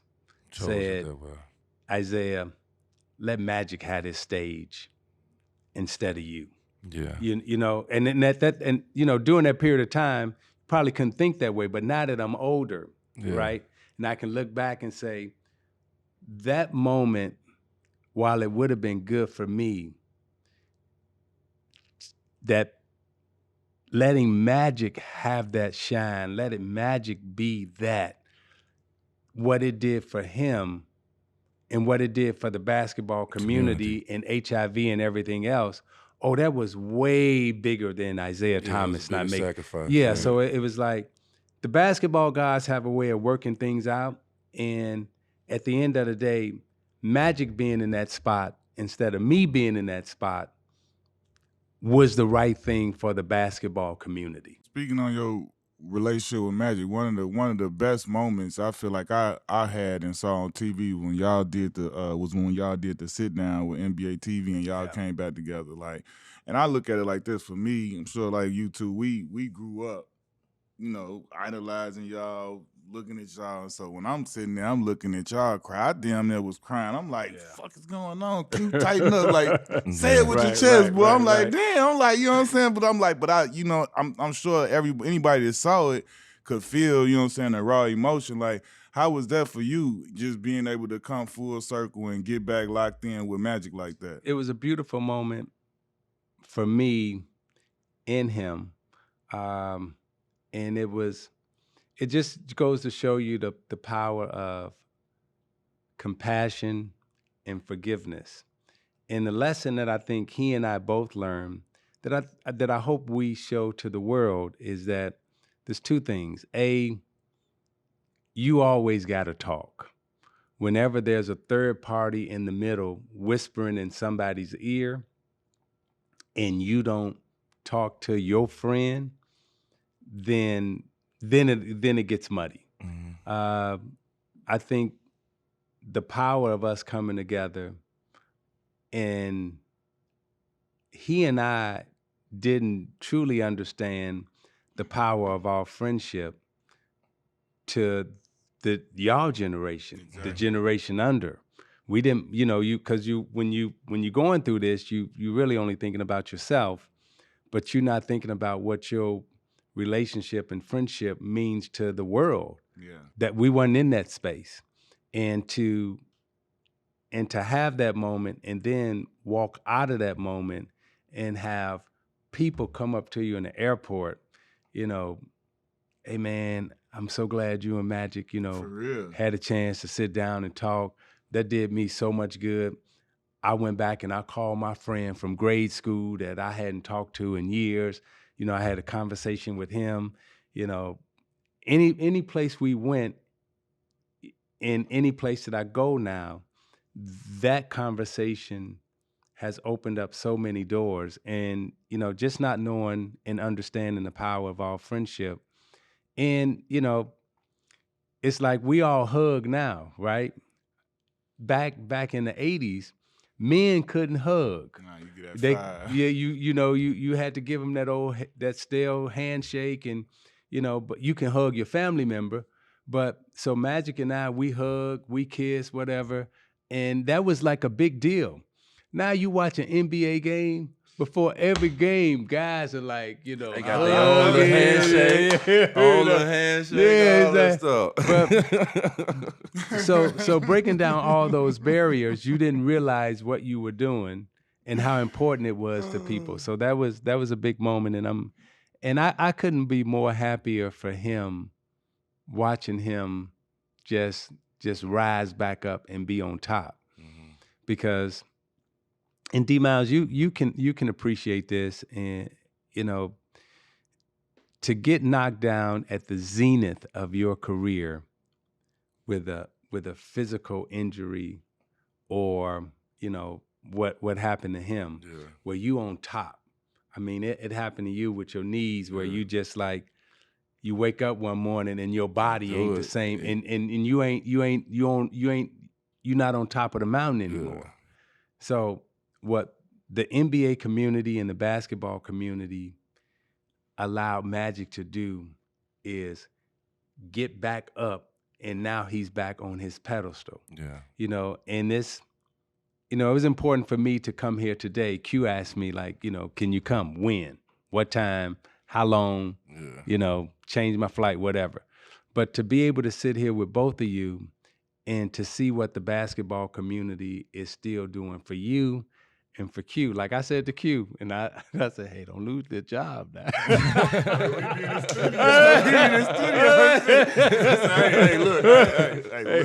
said, Isiah, let Magic have his stage instead of you. Yeah. You know, and then and you know, during that period of time, probably couldn't think that way, but now that I'm older, right? And I can look back and say, that moment, while it would have been good for me, that letting Magic have that shine, letting Magic be that, what it did for him and what it did for the basketball community and HIV and everything else, oh, that was way bigger than Isiah Thomas not making. Sacrifice. Yeah, so it was like the basketball guys have a way of working things out, and at the end of the day, Magic being in that spot instead of me being in that spot was the right thing for the basketball community. Speaking on your relationship with Magic, one of the best moments I feel like I had and saw on TV when y'all did the sit down with NBA TV and y'all came back together. Like, and I look at it like this, for me, I'm sure like you too, we grew up, you know, idolizing y'all, looking at y'all. So when I'm sitting there, I'm looking at y'all cry. I damn near was crying. I'm like, fuck is going on? Can you tighten up? Like, say it with your chest, boy. I'm like, damn. I'm like, you know what I'm saying? But I'm like, I'm sure anybody that saw it could feel, you know what I'm saying, the raw emotion. Like, how was that for you, just being able to come full circle and get back locked in with Magic like that? It was a beautiful moment for me in him. And it just goes to show you the power of compassion and forgiveness. And the lesson that I think he and I both learned that I hope we show to the world is that there's two things. A, you always got to talk. Whenever there's a third party in the middle whispering in somebody's ear and you don't talk to your friend, then it gets muddy. Mm-hmm. I think the power of us coming together, and he and I didn't truly understand the power of our friendship to y'all generation, exactly. The generation under. We didn't, when you're going through this, you really only thinking about yourself, but you're not thinking about what your relationship and friendship means to the world. Yeah. That we weren't in that space. And to have that moment and then walk out of that moment and have people come up to you in the airport, hey man, I'm so glad you and Magic, had a chance to sit down and talk. That did me so much good. I went back and I called my friend from grade school that I hadn't talked to in years. I had a conversation with him. Any place we went, in any place that I go now, that conversation has opened up so many doors. And, just not knowing and understanding the power of our friendship. And, it's like we all hug now, right? Back in the 80s, men couldn't hug. Nah, you get that fire. Yeah, you had to give them that stale handshake, and but you can hug your family member. But so Magic and I, we hug, we kiss, whatever, and that was like a big deal. Now you watch an NBA game. Before every game, guys are like, they got their own little handshake, all that stuff. So breaking down all those barriers, you didn't realize what you were doing and how important it was to people. So that was a big moment, and I couldn't be more happier for him, watching him just rise back up and be on top, because. And D Miles, you can appreciate this, and to get knocked down at the zenith of your career with a physical injury, or what happened to him, where you on top. I mean, it happened to you with your knees, where you just like you wake up one morning and your body ain't the same, and you're not on top of the mountain anymore. So. What the NBA community and the basketball community allowed Magic to do is get back up, and now he's back on his pedestal. Yeah. And this, it was important for me to come here today. Q asked me, like, can you come? When? What time? How long? Yeah. Change my flight, whatever. But to be able to sit here with both of you and to see what the basketball community is still doing for you and for Q. Like I said to Q, and I said, hey, don't lose the job now. Hey,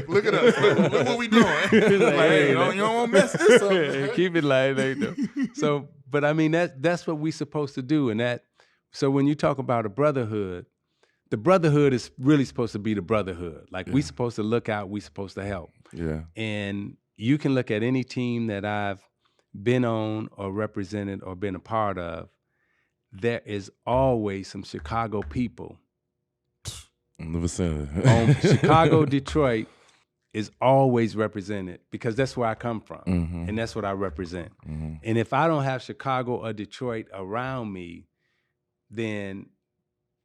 look at us. Look what we doing. Hey, you don't want to mess this up. Keep it light. So, but I mean, that's what we're supposed to do. And so when you talk about a brotherhood, the brotherhood is really supposed to be the brotherhood. Like we supposed to look out, we supposed to help. Yeah. And you can look at any team that I've been on or represented or been a part of, there is always some Chicago people. I'm never saying it. Chicago, Detroit is always represented because that's where I come from. And that's what I represent. And if I don't have Chicago or Detroit around me, then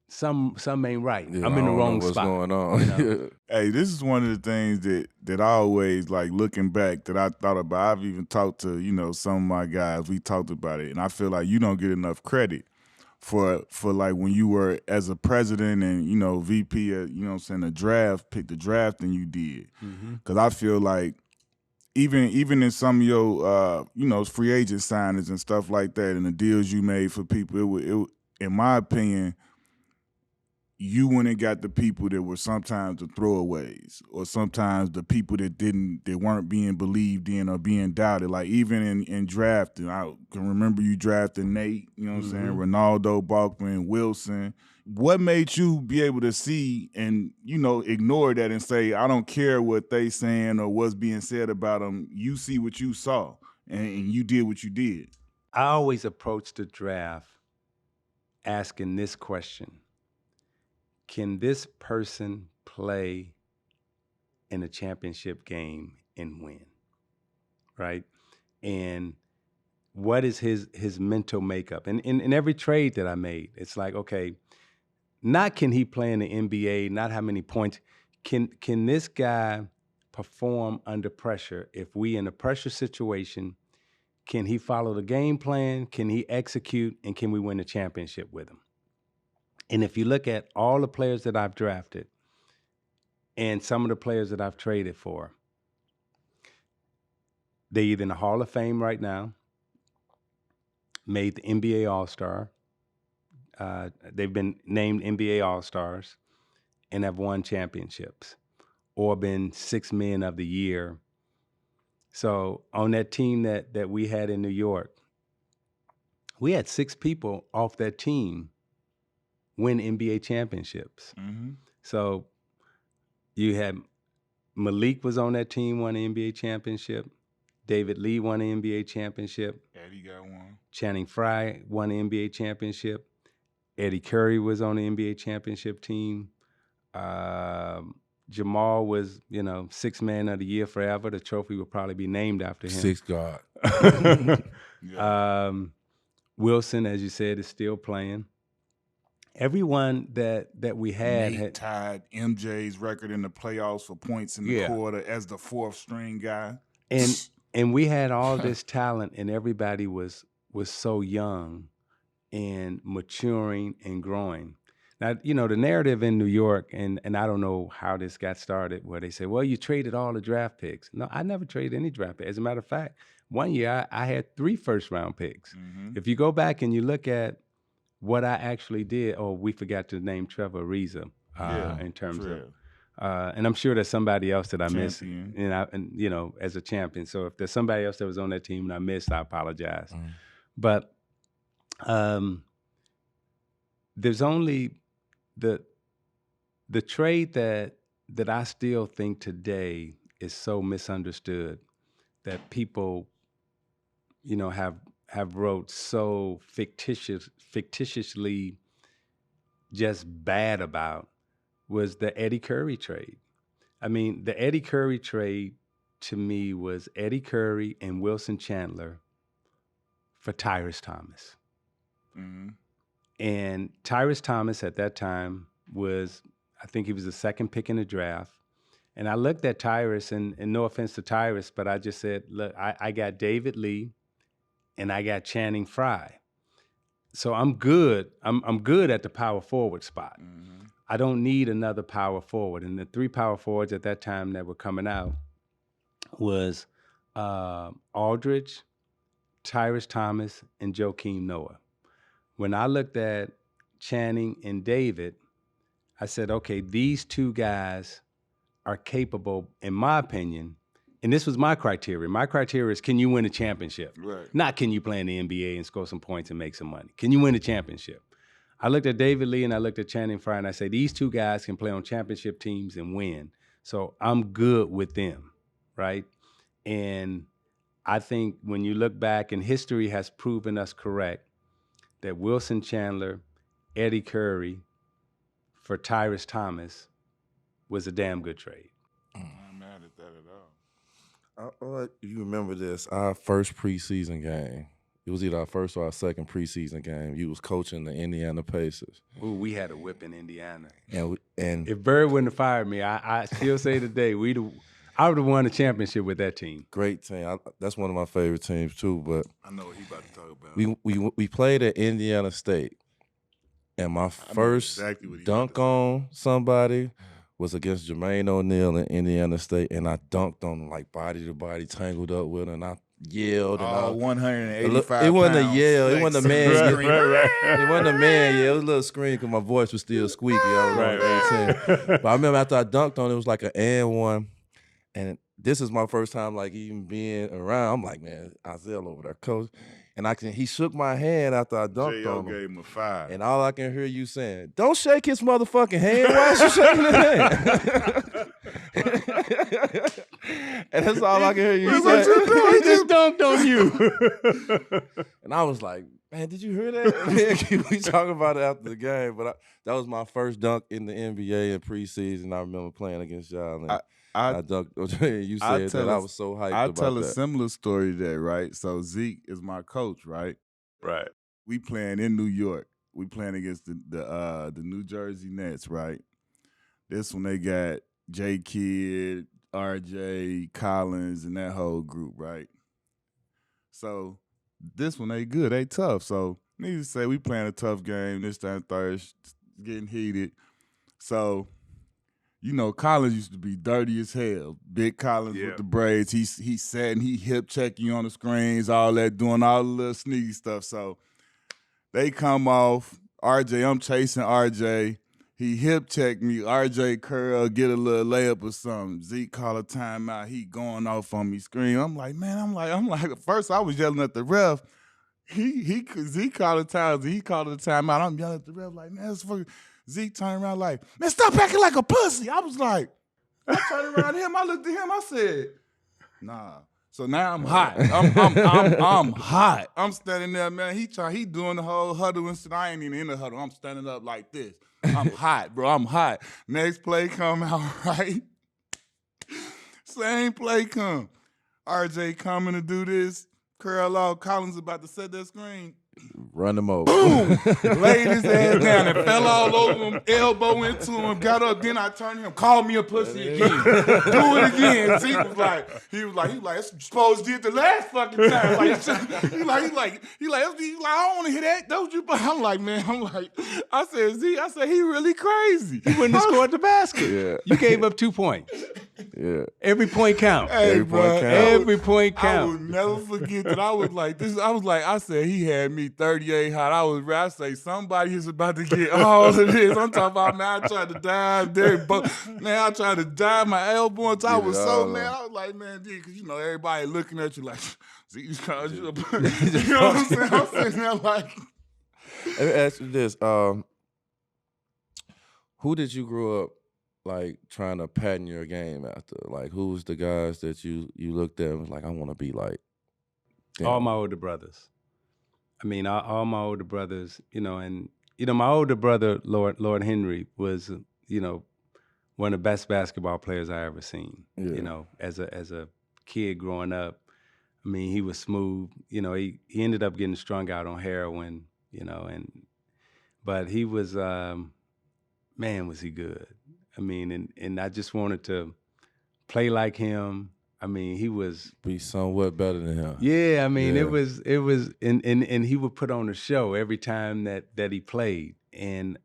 some ain't right. Yeah, I'm in the wrong what's spot. Going on? You know? Hey, this is one of the things that I always, like, looking back, that I thought about. I've even talked to, some of my guys. We talked about it, and I feel like you don't get enough credit for like when you were as a president and VP of, the draft, pick the drafting you did. Because I feel like even in some of your free agent signings and stuff like that, and the deals you made for people, it in my opinion, you went and got the people that were sometimes the throwaways, or sometimes the people that weren't being believed in or being doubted. Like even in drafting, I can remember you drafting Nate, you know what I'm saying, Ronaldo, Balkman, Wilson. What made you be able to see and, ignore that and say, I don't care what they saying or what's being said about them. You see what you saw and you did what you did. I always approach the draft asking this question. Can this person play in a championship game and win, right? And what is his mental makeup? And in every trade that I made, it's like, okay, not can he play in the NBA, not how many points. Can this guy perform under pressure? If we in a pressure situation, can he follow the game plan? Can he execute? And can we win a championship with him? And if you look at all the players that I've drafted and some of the players that I've traded for, they're either in the Hall of Fame right now, made the NBA All-Star, they've been named NBA All-Stars, and have won championships, or been 6 Men of the Year. So on that team that we had in New York, we had 6 people off that team win NBA championships. So you had Malik was on that team, won an NBA championship. David Lee won an NBA championship. Eddy got one. Channing Frye won an NBA championship. Eddie Curry was on the NBA championship team. Jamal was, 6 Man of the Year forever. The trophy will probably be named after him. 6 guard. Wilson, as you said, is still playing. Everyone that we had tied MJ's record in the playoffs for points in the quarter as the 4th string guy. And we had all this talent, and everybody was so young and maturing and growing. Now, the narrative in New York, and I don't know how this got started, where they say, well, you traded all the draft picks. No, I never traded any draft picks. As a matter of fact, one year I had 3 first-round picks. If you go back and you look at what I actually did, we forgot to name Trevor Ariza in terms of, and I'm sure there's somebody else that I missed, and as a champion. So if there's somebody else that was on that team and I missed, I apologize. But there's only the trade that I still think today is so misunderstood, that people, have wrote so fictitiously just bad about, was the Eddy Curry trade. I mean, the Eddy Curry trade to me was Eddy Curry and Wilson Chandler for Tyrus Thomas. And Tyrus Thomas at that time was, I think he was the 2nd pick in the draft. And I looked at Tyrus, and no offense to Tyrus, but I just said, look, I got David Lee and I got Channing Frye. So I'm good. I'm good at the power forward spot. I don't need another power forward. And the 3 power forwards at that time that were coming out was Aldridge, Tyrese Thomas, and Joakim Noah. When I looked at Channing and David, I said, okay, these 2 guys are capable, in my opinion, and this was my criteria. My criteria is, can you win a championship? Right. Not can you play in the NBA and score some points and make some money. Can you win a championship? I looked at David Lee and I looked at Channing Frye and I said, these 2 guys can play on championship teams and win. So I'm good with them, right? And I think when you look back, and history has proven us correct, that Wilson Chandler, Eddie Curry for Tyrese Thomas was a damn good trade. I'm not mad at that at all. I'll let you remember this. Our first preseason game. It was either our first or our second preseason game. You was coaching the Indiana Pacers. Ooh, we had a whip in Indiana. And If Bird wouldn't have fired me, I still say today, I would have won a championship with that team. great team. That's one of my favorite teams too. But I know what he about to talk about. we played at Indiana State, and my first exactly what he dunk about to say. on somebody was against Jermaine O'Neal in Indiana State, and I dunked on him like body to body, tangled up with him, and I yelled. And All I, 185 it wasn't a pounds. yell. It wasn't a man. Scream. It wasn't a man. Yeah, it was a little scream because my voice was still squeaky. I was 18. But I remember after I dunked on it, it was like an and one. And this is my first time like even being around. I'm like, man, Isiah over there, coach. And he shook my hand after I dunked J.O. on him. gave him a 5. And all I can hear you saying, don't shake his motherfucking hand. Why is you shaking his hand? And that's all I can hear you say. He just dunked on you. And I was like, man, did you hear that? We talking about it after the game, but that was my first dunk in the NBA in preseason. I remember playing against y'all. And I dunked. You said that I was so hyped about that. I'll tell a similar story there, right? So Zeke is my coach, right? Right. We playing in New York. We playing against the New Jersey Nets, right? This one they got J Kidd, RJ, Collins, and that whole group, right? So this one they good, they tough. So needless to say, we playing a tough game. This time Thursday, getting heated. So you know, Collins used to be dirty as hell. Big Collins with the braids. He sat and he hip checking you on the screens, all that, doing all the little sneaky stuff. So they come off. RJ, I'm chasing RJ. He hip checked me. RJ curl, get a little layup or something. Zeke call a timeout. He going off on me, scream. I'm like, man, I'm like. At first I was yelling at the ref. Zeke called a timeout. He called a timeout. I'm yelling at the ref like, man, that's fucking. Zeke turned around like, man, stop acting like a pussy. I was like, I turned around to him. I looked at him. I said, nah. So now I'm hot. I'm hot. I'm standing there, man. He doing the whole huddle and shit. I ain't even in the huddle. I'm standing up like this. I'm hot, bro. I'm hot. Next play come out, right? Same play come. RJ coming to do this. Curl off. Collins about to set that screen. Run them over. Boom! Laid his ass down and fell all over him, elbow into him, got up, then I turned him, called me a pussy again. Do it again. Zeke was like, he was like, that's what you supposed to did the last fucking time. Like, he like, I don't want to hear that. That was you. I'm like, man, I said, Zeke, he really crazy. He wouldn't have scored the basket. Yeah. You gave up 2 points. Yeah. Every point count. Hey, Every point count. Every point I will count. never forget that. I said he had me 38 hot. I say somebody is about to get all of this. I'm talking about, man, I tried to dive there, but man, I tried to dive my elbow until I was so mad. I was like, man, dude, because you know everybody looking at you like, see, you called you a you know what I'm saying? I'm sitting there like. Let me ask you this: who did you grow up like trying to pattern your game after? Like, who was the guys that you looked at and was like, I want to be like? Damn. All my older brothers. I mean, all my older brothers, you know, and, you know, my older brother, Lord Henry, was, you know, one of the best basketball players I ever seen. Yeah. You know, as a kid growing up, I mean, he was smooth. You know, he ended up getting strung out on heroin, you know, but he was, man, was he good. I mean, and I just wanted to play like him. I mean, he was Be somewhat better than him. yeah, I mean, Yeah. it was and he would put on a show every time that he played. And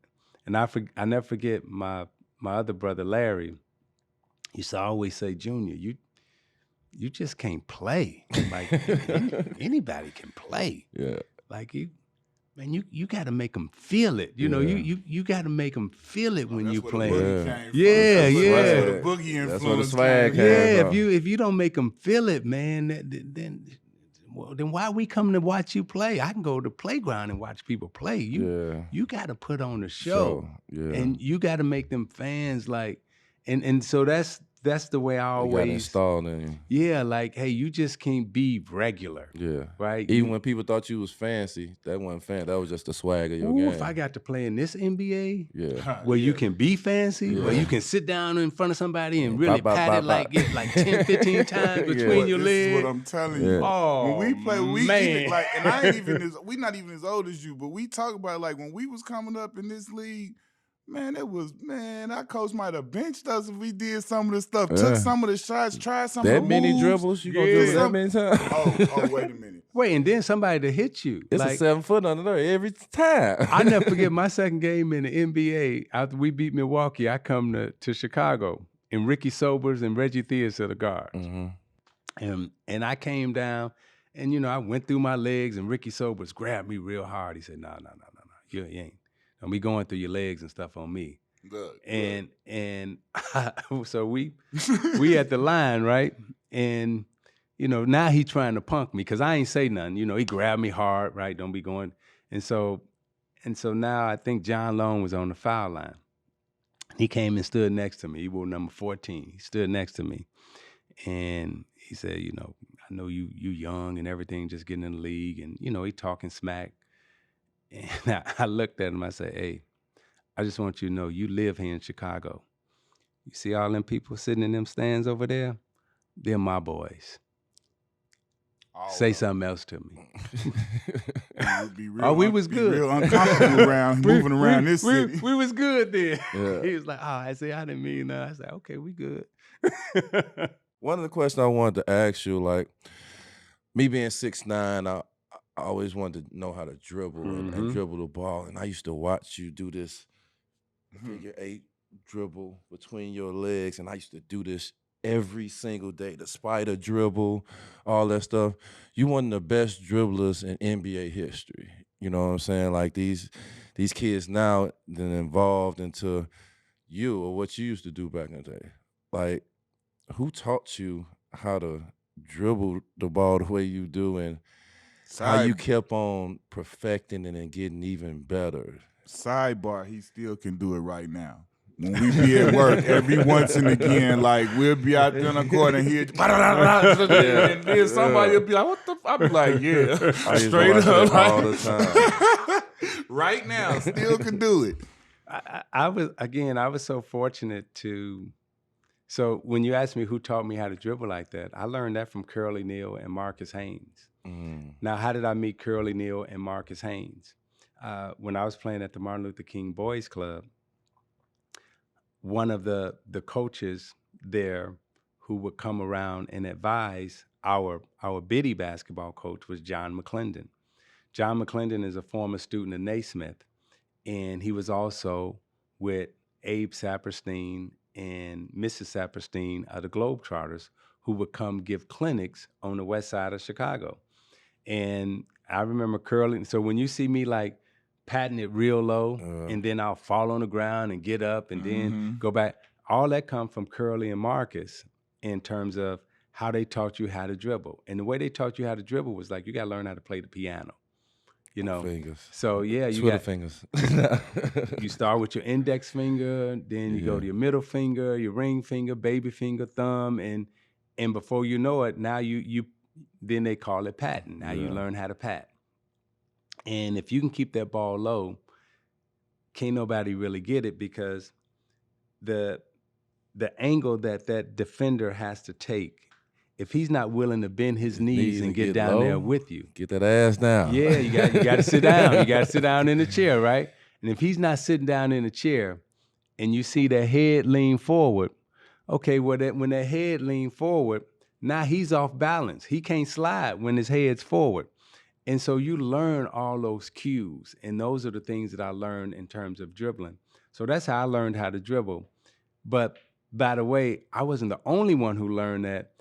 And I never forget my other brother Larry used to always say, Junior, you just can't play. Like anybody can play. Yeah. Like you got to make them feel it. You know, you got to make them feel it when you play. Yeah. That's where the boogie influence. That's where the swag came Yeah, from. if you don't make them feel it, man, then why we come to watch you play? I can go to the playground and watch people play. You got to put on a show, and you got to make them fans like, and so that's the way I always got installed in you. Yeah, like, hey, you just can't be regular. Yeah, right. Even when people thought you was fancy, that wasn't fan. That was just the swag of your game. If I got to play in this NBA, where you can be fancy, where you can sit down in front of somebody and really pat it like 10, 15 times between your legs. This is what I'm telling you. Oh, when we play, we man. even, like, and I ain't even we not even as old as you, but we talk about like when we was coming up in this league. Man, our coach might have benched us if we did some of the stuff, took some of the shots, tried some of the moves. That many dribbles? You gonna dribble that many times? Oh, wait a minute. Wait, and then somebody to hit you. It's like, a 7 foot under there every time. I never forget my second game in the NBA. After we beat Milwaukee, I come to Chicago, and Ricky Sobers and Reggie Theus are the guards. Mm-hmm. And I came down, and, you know, I went through my legs, and Ricky Sobers grabbed me real hard. He said, no, you ain't. Don't be going through your legs and stuff on me. Good. So we at the line, right? And, you know, now he trying to punk me because I ain't say nothing. You know, he grabbed me hard, right? Don't be going. And so now I think John Long was on the foul line. He came and stood next to me. He wore number 14. He stood next to me. And he said, you know, I know you young and everything, just getting in the league. And, you know, he talking smack. And I looked at him, I said, hey, I just want you to know you live here in Chicago. You see all them people sitting in them stands over there? They're my boys. Say something else to me. We was good. Real uncomfortable moving around this city. We was good then. Yeah. He was like, I said, I didn't mean that. I said, okay, we good. One of the questions I wanted to ask you, like, me being 6'9", I always wanted to know how to dribble and dribble the ball. And I used to watch you do this figure 8 dribble between your legs. And I used to do this every single day, the spider dribble, all that stuff. You one of the best dribblers in NBA history. You know what I'm saying? Like these kids now then involved into you or what you used to do back in the day. Like, who taught you how to dribble the ball the way you do and how you kept on perfecting it and getting even better? Sidebar, he still can do it right now. When we be at work, every once and again, like, we'll be out there on the court and hear, and then somebody will be like, what the f-? I'll be like, yeah, straight up. All the time. Right now, still can do it. I was so fortunate to, so when you asked me who taught me how to dribble like that, I learned that from Curly Neal and Marcus Haynes. Now, how did I meet Curly Neal and Marcus Haynes? When I was playing at the Martin Luther King Boys Club, one of the coaches there who would come around and advise our biddy basketball coach was John McClendon. John McClendon is a former student of Naismith, and he was also with Abe Saperstein and Mrs. Saperstein of the Globetrotters, who would come give clinics on the west side of Chicago. And I remember curling. So when you see me like patting it real low, and then I'll fall on the ground and get up and then go back, all that come from Curly and Marcus in terms of how they taught you how to dribble. And the way they taught you how to dribble was like, you got to learn how to play the piano. You know, fingers. So yeah, you got fingers. You start with your index finger, then you go to your middle finger, your ring finger, baby finger, thumb, and before you know it, now you then they call it patting. Now you learn how to pat. And if you can keep that ball low, can't nobody really get it, because the angle that defender has to take, if he's not willing to bend his knees and get down low, there with you. Get that ass down. Yeah, you got to sit down. You got to sit down in the chair, right? And if he's not sitting down in the chair and you see that head lean forward, okay, when that head lean forward, now he's off balance. He can't slide when his head's forward. And so you learn all those cues, and those are the things that I learned in terms of dribbling. So that's how I learned how to dribble. But by the way, I wasn't the only one who learned that.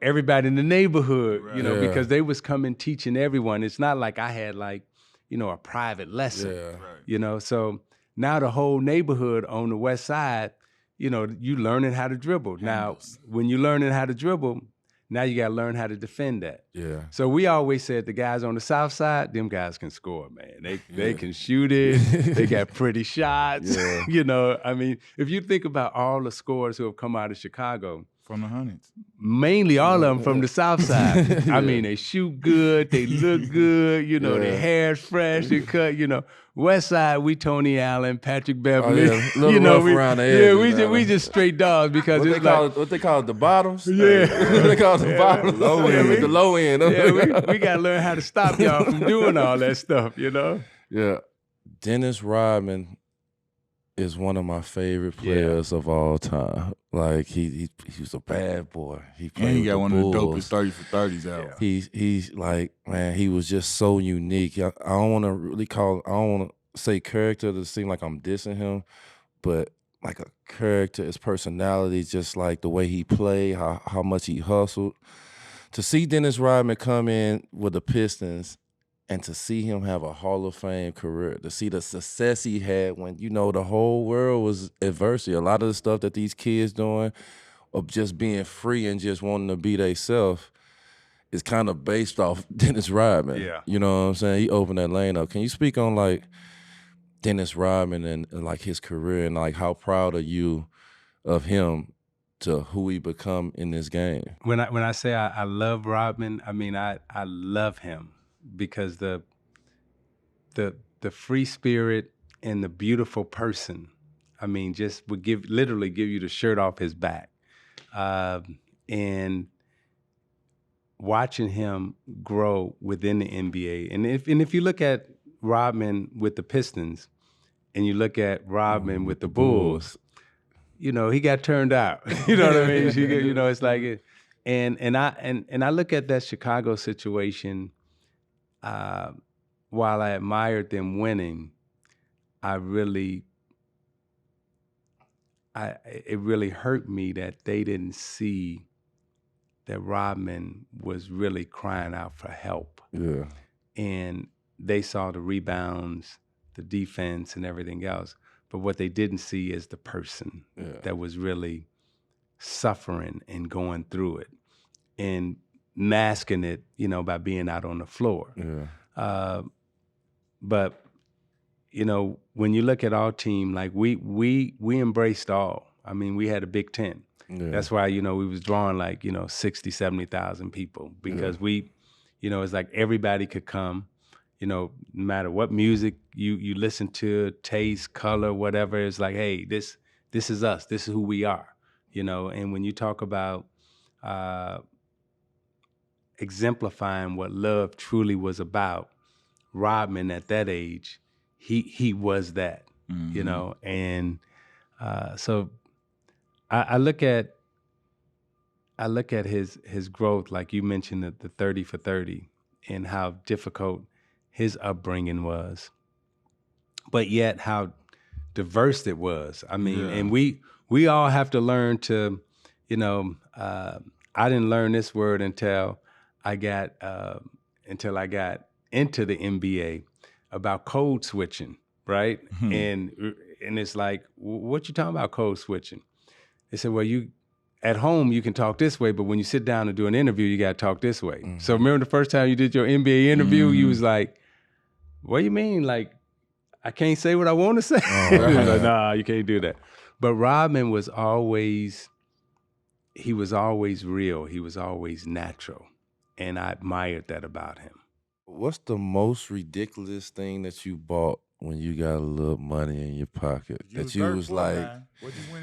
Everybody in the neighborhood, because they was coming teaching everyone. It's not like I had like, a private lesson, So now the whole neighborhood on the west side, you learning how to dribble. Now, when you learning how to dribble, now you got to learn how to defend that. Yeah. So we always said the guys on the south side, them guys can score, man. They can shoot it. They got pretty shots. Yeah. I mean, if you think about all the scorers who have come out of Chicago, from the hundreds, mainly all of them from the south side. I mean, they shoot good, they look good, their hair's fresh, they cut, West side, we Tony Allen, Patrick Beverly. Oh, yeah. Little rough around the edges. Yeah, we just straight dogs because what they call it, the bottoms? Yeah. What they call it, the bottoms? Low end. The low end. Yeah, we got to learn how to stop y'all from doing all that stuff, Yeah. Dennis Rodman is one of my favorite players of all time. Like he was a bad boy. He got one Bulls. of the dopest 30 for 30s out. He's like, man, he was just so unique. I don't want to say character to seem like I'm dissing him, but like a character, his personality, just like the way he played, how much he hustled. To see Dennis Rodman come in with the Pistons and to see him have a Hall of Fame career, to see the success he had when, the whole world was adversity. A lot of the stuff that these kids doing of just being free and just wanting to be themselves is kind of based off Dennis Rodman. Yeah. You know what I'm saying? He opened that lane up. Can you speak on, like, Dennis Rodman and like, his career and, like, how proud are you of him to who he become in this game? When I say I love Rodman, I mean I love him. Because the free spirit and the beautiful person, I mean, just would literally give you the shirt off his back, and watching him grow within the NBA, and if you look at Rodman with the Pistons, and you look at Rodman with the Bulls, he got turned out. You know what I mean? It's like it, and I look at that Chicago situation. While I admired them winning, it really hurt me that they didn't see that Rodman was really crying out for help. Yeah. And they saw the rebounds, the defense, and everything else. But what they didn't see is the person that was really suffering and going through it. And masking it, by being out on the floor. Yeah. But, when you look at our team, like we embraced all. I mean, we had a Big Ten. Yeah. That's why, we was drawing like, 60, 70,000 people because we, it's like everybody could come, no matter what music you listen to, taste, color, whatever. It's like, hey, this is us. This is who we are, and when you talk about, exemplifying what love truly was about, Rodman at that age, he was that, and so I look at his growth, like you mentioned, the 30 for 30, and how difficult his upbringing was, but yet how diverse it was. I mean, and we all have to learn to, I didn't learn this word until I got into the NBA about code switching, right? And it's like, what you talking about code switching? They said, well, you at home you can talk this way, but when you sit down to do an interview, you got to talk this way. Mm-hmm. So remember the first time you did your NBA interview, you was like, what do you mean? Like, I can't say what I want to say. Oh, right. Like, nah, you can't do that. But Rodman was always real. He was always natural. And I admired that about him. What's the most ridiculous thing that you bought when you got a little money in your pocket? That you was like,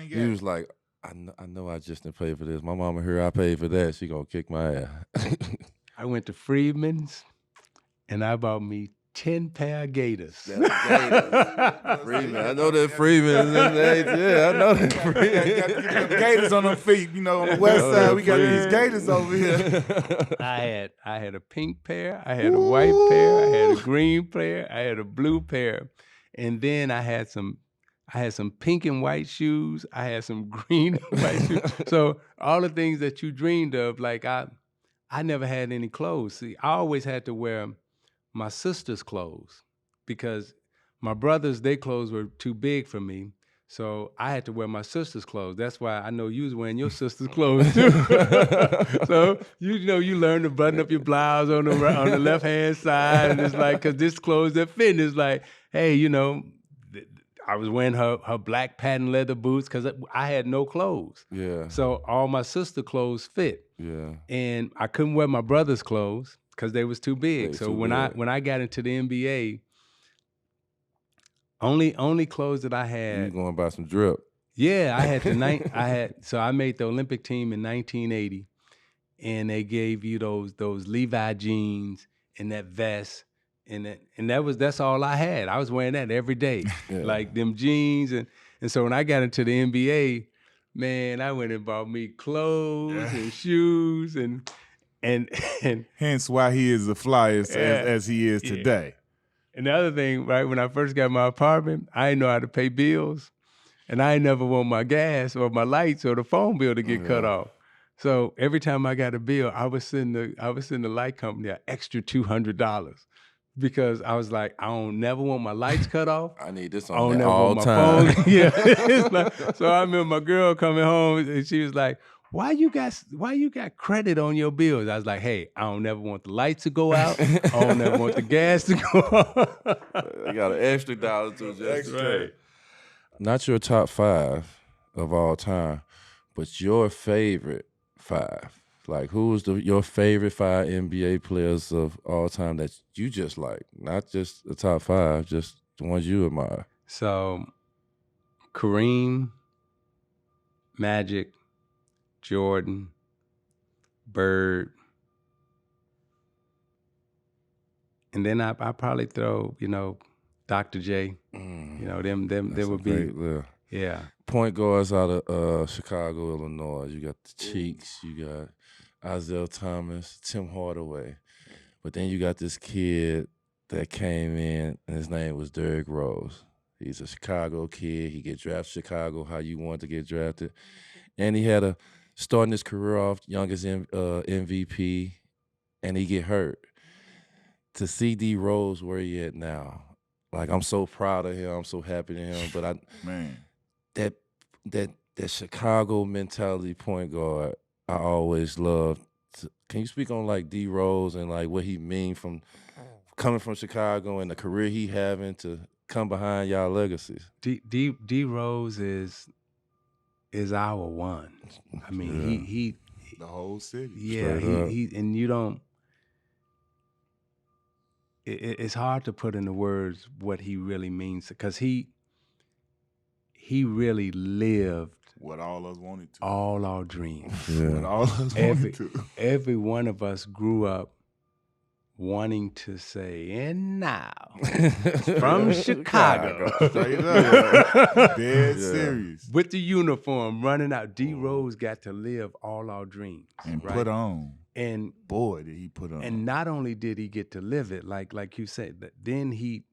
you was like, I know I just didn't pay for this. My mama here, I paid for that. She gonna kick my ass. I went to Freedman's and I bought me 10 pair of Gators. Freeman, I know that Freeman. Yeah, I know that Freeman. Got to get the Gators on them feet. On the west side, we got these Gators over here. I had a pink pair, I had a white pair, I had a green pair, I had a blue pair, and then I had some I had some pink and white shoes. I had some green and white shoes. So all the things that you dreamed of, like I never had any clothes. See, I always had to wear my sister's clothes because my brothers, their clothes were too big for me. So I had to wear my sister's clothes. That's why I know you was wearing your sister's clothes too. So you learn to button up your blouse on the left hand side, and it's like, cause this clothes that fit. And it's like, hey, I was wearing her black patent leather boots because I had no clothes. Yeah. So all my sister clothes fit. Yeah. And I couldn't wear my brother's clothes because they was too big. So when I got into the NBA, only clothes that I had. You going to buy some drip? Yeah, I had so I made the Olympic team in 1980, and they gave you those Levi jeans and that vest, and that's all I had. I was wearing that every day, like them jeans, and so when I got into the NBA, man, I went and bought me clothes and shoes and hence why he is the flyest as he is today. And the other thing, right, when I first got my apartment, I didn't know how to pay bills. And I ain't never want my gas or my lights or the phone bill to get cut off. So every time I got a bill, I would send the light company an extra $200 because I was like, I don't never want my lights cut off. I need this on all my time. phone. Yeah. It's like, so I remember my girl coming home and she was like, why you got credit on your bills? I was like, hey, I don't never want the lights to go out. I don't never want the gas to go out. I got an extra dollar too. Just right. Not your top 5 of all time, but your favorite 5. Like, who's your favorite 5 NBA players of all time that you just like? Not just the top 5, just the ones you admire. So, Kareem, Magic, Jordan, Bird, and then I probably throw, Dr. J. Them would be yeah. Point guards out of Chicago, Illinois. You got the Cheeks, you got Isiah Thomas, Tim Hardaway, but then you got this kid that came in, and his name was Derrick Rose. He's a Chicago kid. He get drafted Chicago how you want to get drafted, and he had starting his career off youngest MVP, and he get hurt. To see D Rose where he at now, like, I'm so proud of him. I'm so happy to him. But that Chicago mentality point guard, I always loved. Can you speak on like D Rose and like what he mean from coming from Chicago and the career he having to come behind y'all legacies? D Rose is our one. I mean, he the whole city. Yeah, he and you don't. It's hard to put into words what he really means because he really lived what all of us wanted to. All our dreams. Yeah. What all of us wanted to. Every one of us grew up wanting to say, and now, from Chicago. Straight up. Dead serious. With the uniform running out. D Rose got to live all our dreams. And right? put on. And boy, did he put on. And not only did he get to live it, like you said, but then he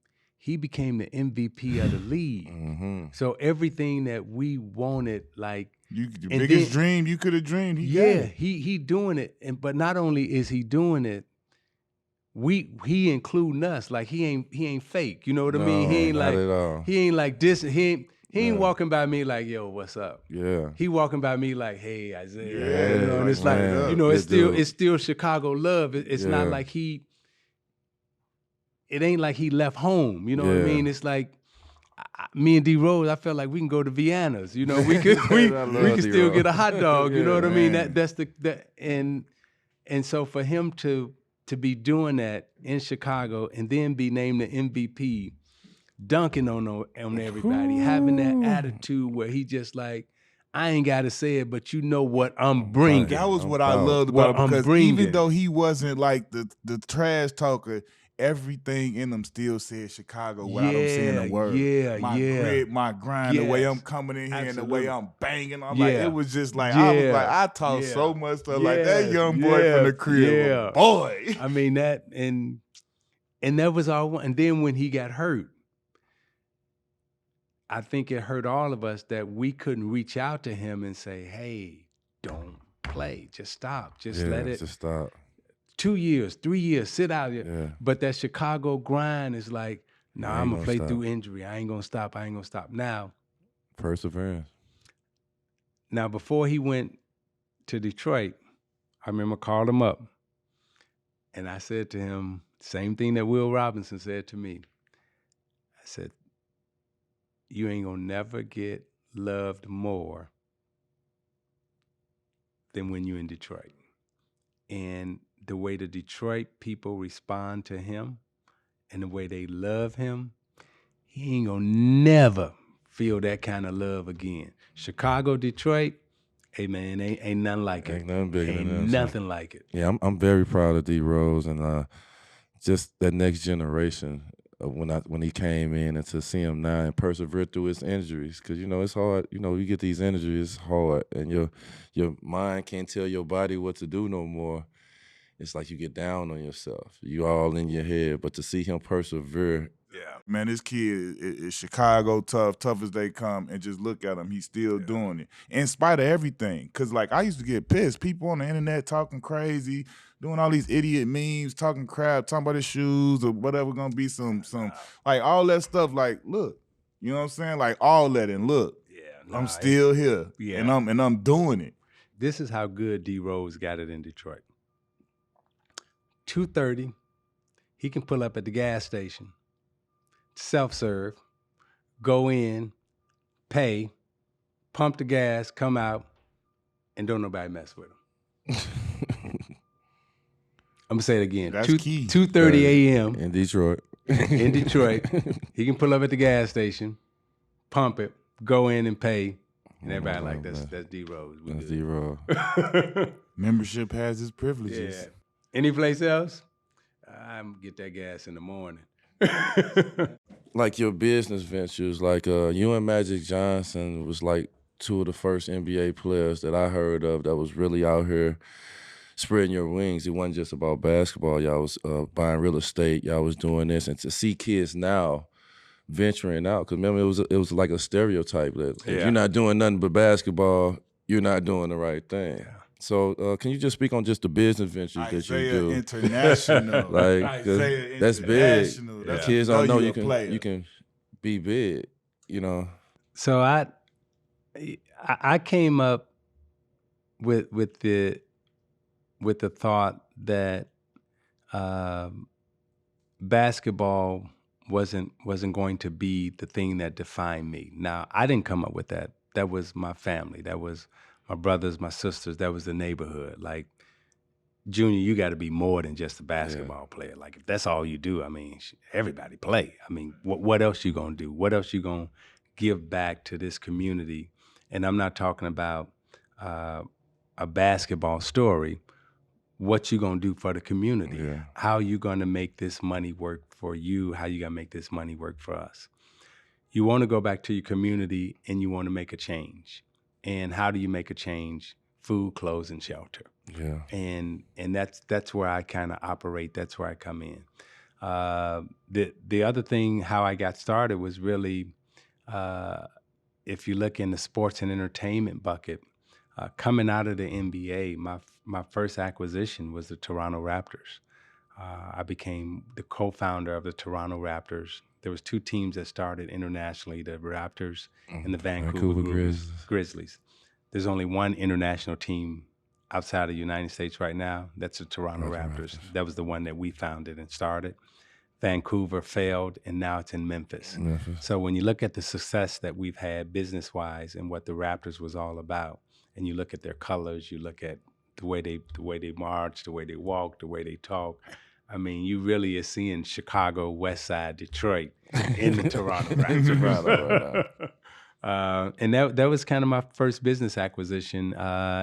became the MVP of the league. Mm-hmm. So everything that we wanted, like the biggest dream you could have dreamed, he doing it. But not only is he doing it, he including us. Like he ain't fake. You know what I mean? He ain't like at all. He ain't like this. He ain't walking by me like, yo, what's up? Yeah. He walking by me like, hey, Isiah. Yeah. You know, and it's like, it's still Chicago love. It's not like it ain't like he left home. You know what I mean? It's like me and D Rose, I felt like we can go to Vienna's. You know, we could still get a hot dog. You know what I mean? That's and so for him to be doing that in Chicago and then be named the MVP, dunking on everybody, having that attitude where he just like, I ain't got to say it, but you know what I'm bringing. That was what I loved about him, because even though he wasn't like the trash talker, everything in him still said Chicago without him saying a word. My grit, my grind, the way I'm coming in here and the way I'm banging. I'm like, it was just like, I was like, I talk so much stuff like that young boy from the crib. Boy. I mean, that, and that was our one. And then when he got hurt, I think it hurt all of us that we couldn't reach out to him and say, hey, don't play. Just stop. Just let it. Just stop. 2 years, 3 years, sit out here. Yeah. But that Chicago grind is like, nah, I'm going to play stop. through injury. I ain't going to stop. I ain't going to stop. Now, Perseverance. Now, before he went to Detroit, I remember I called him up and I said to him, same thing that Will Robinson said to me. I said, you ain't gonna never get loved more than when you're in Detroit. And the way the Detroit people respond to him and the way they love him, he ain't gonna never feel that kind of love again. Chicago, Detroit, hey man, ain't nothing like it. Ain't nothing bigger than that. Ain't nothing like it. Yeah, I'm very proud of D Rose and just that next generation of when he came in and to see him now and persevere through his injuries, because it's hard. You get these injuries, it's hard, and your mind can't tell your body what to do no more. It's like you get down on yourself. You all in your head, but to see him persevere. Yeah, man, this kid is Chicago tough as they come, and just look at him. He's still doing it in spite of everything. Cause like I used to get pissed. People on the internet talking crazy, doing all these idiot memes, talking crap, talking about his shoes or whatever gonna be some like all that stuff. Like, look, you know what I'm saying? Like all that, and look, I'm still here, and I'm doing it. This is how good D Rose got it in Detroit. 2:30, he can pull up at the gas station. Self-serve, go in, pay, pump the gas, come out, and don't nobody mess with him. I'm gonna say it again. That's key. 2:30 a.m. in Detroit. In Detroit, he can pull up at the gas station, pump it, go in and pay, and everybody like that's D Rose. That's D Rose. Membership has its privileges. Yeah. Any place else? I'm get that gas in the morning. Like your business ventures, like you and Magic Johnson was like two of the first NBA players that I heard of that was really out here spreading your wings. It wasn't just about basketball. Y'all was buying real estate. Y'all was doing this, and to see kids now venturing out, because remember it was like a stereotype that if you're not doing nothing but basketball, you're not doing the right thing. Yeah. So can you just speak on just the business ventures that you do? International. Like that's big. Yeah. Kids don't know you can be big, So I came up with the thought that basketball wasn't going to be the thing that defined me. Now, I didn't come up with that. That was my family. That was my brothers, my sisters. That was the neighborhood. Like, Junior, you got to be more than just a basketball player. Like, if that's all you do, I mean, everybody play. I mean, what else you gonna do? What else you gonna give back to this community? And I'm not talking about a basketball story. What you gonna do for the community? Yeah. How you gonna make this money work for you? How you gonna make this money work for us? You want to go back to your community and you want to make a change. And how do you make a change? Food, clothes, and shelter. Yeah. And that's where I kind of operate. That's where I come in. The other thing, how I got started was really, if you look in the sports and entertainment bucket, coming out of the NBA, my first acquisition was the Toronto Raptors. I became the co-founder of the Toronto Raptors. There was two teams that started internationally, the Raptors and the Vancouver Grizzlies. There's only one international team outside of the United States right now. That's the Toronto Raptors. That was the one that we founded and started. Vancouver failed, and now it's in Memphis. So when you look at the success that we've had business-wise and what the Raptors was all about, and you look at their colors, you look at the way they march, the way they walk, the way they talk, I mean, you really are seeing Chicago, West Side, Detroit in the Toronto Raptors. And that was kind of my first business acquisition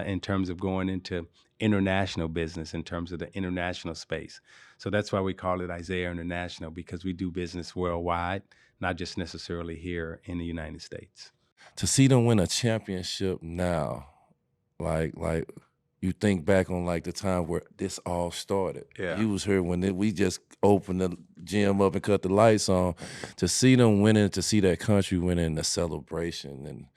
in terms of going into international business, in terms of the international space. So that's why we call it Isiah International, because we do business worldwide, not just necessarily here in the United States. To see them win a championship now, like you think back on like the time where this all started. Yeah. You was here when we just opened the gym up and cut the lights on. To see them winning, to see that country winning, the celebration and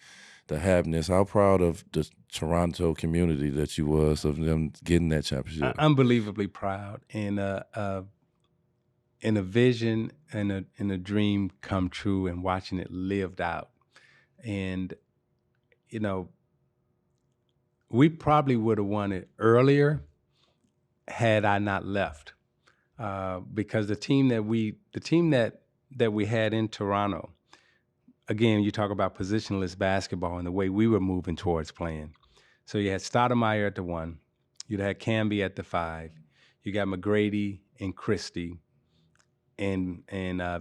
the happiness. How proud of the Toronto community that you was of them getting that championship. Unbelievably proud, and a vision and a dream come true, and watching it lived out. And you know, we probably would have won it earlier had I not left, because the team that we had in Toronto. Again, you talk about positionless basketball and the way we were moving towards playing. So you had Stoudemire at the 1, you'd had Camby at the 5, you got McGrady and Christie and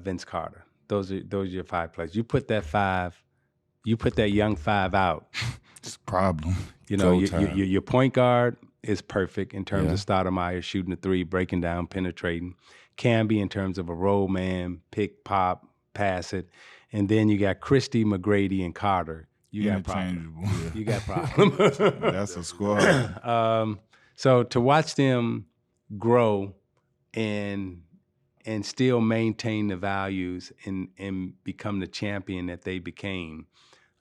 Vince Carter. Those are your 5 players. You put that young 5 out. It's a problem. You know, your point guard is perfect in terms of Stoudemire shooting the 3, breaking down, penetrating. Camby in terms of a roll man, pick, pop, pass it. And then you got Christie, McGrady, and Carter. You got problem. You got problem. That's a squad. So to watch them grow and still maintain the values and become the champion that they became,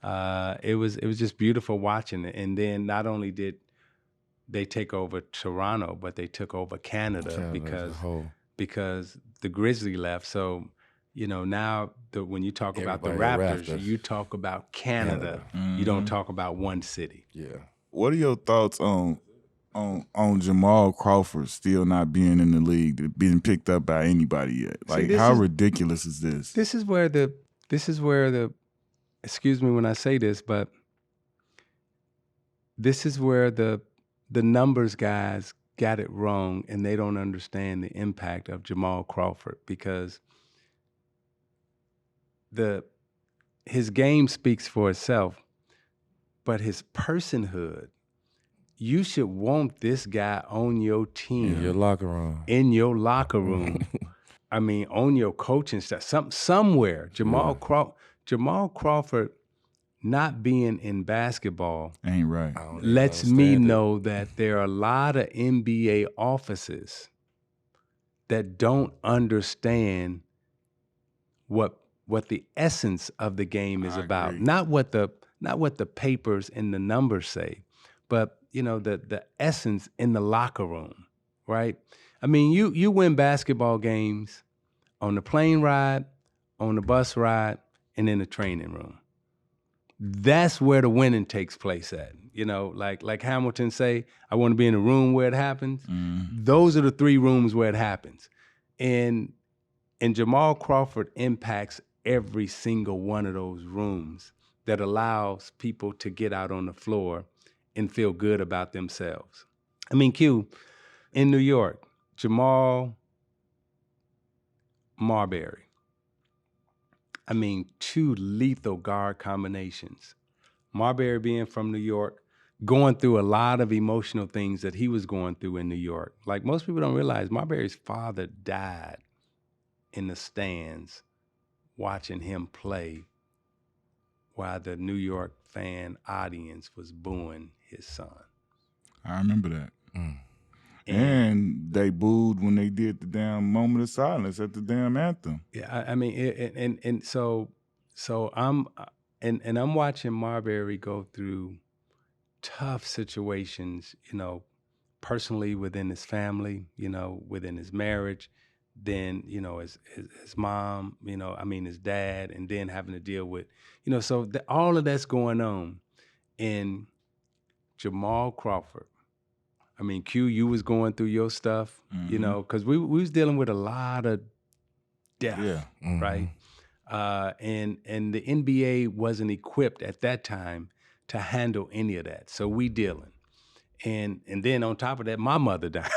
it was just beautiful watching it. And then not only did they take over Toronto, but they took over Canada because the Grizzly left. So, you know, now when you talk about the Raptors, you talk about Canada. Mm-hmm. You don't talk about one city. Yeah. What are your thoughts on Jamal Crawford still not being in the league, being picked up by anybody yet? Like, how ridiculous is this? This is where the excuse me when I say this, but this is where the numbers guys got it wrong, and they don't understand the impact of Jamal Crawford, because his game speaks for itself, but his personhood, you should want this guy on your team. In your locker room. In your locker room. I mean, on your coaching staff. Somewhere. Jamal Crawford not being in basketball ain't right. Lets me know that there are a lot of NBA offices that don't understand what the essence of the game is about. Not what the papers and the numbers say, but you know, the essence in the locker room, right? I mean, you win basketball games on the plane ride, on the bus ride, and in the training room. That's where the winning takes place at. You know, like Hamilton say, I want to be in a room where it happens. Mm. Those are the 3 rooms where it happens. And Jamal Crawford impacts every single one of those rooms that allows people to get out on the floor and feel good about themselves. I mean, Q, in New York, Jamal Marbury. I mean, 2 lethal guard combinations. Marbury being from New York, going through a lot of emotional things that he was going through in New York. Like, most people don't realize Marbury's father died in the stands watching him play while the New York fan audience was booing his son. I remember that. Mm. And they booed when they did the damn moment of silence at the damn anthem. Yeah, I mean, so I'm watching Marbury go through tough situations, you know, personally within his family, you know, within his marriage, then, you know, his mom, you know, I mean, his dad, and then having to deal with, you know, so all of that's going on. And Jamal Crawford, I mean, Q, you was going through your stuff, you know, because we was dealing with a lot of death, right? And the NBA wasn't equipped at that time to handle any of that. So we dealing. And then on top of that, my mother died.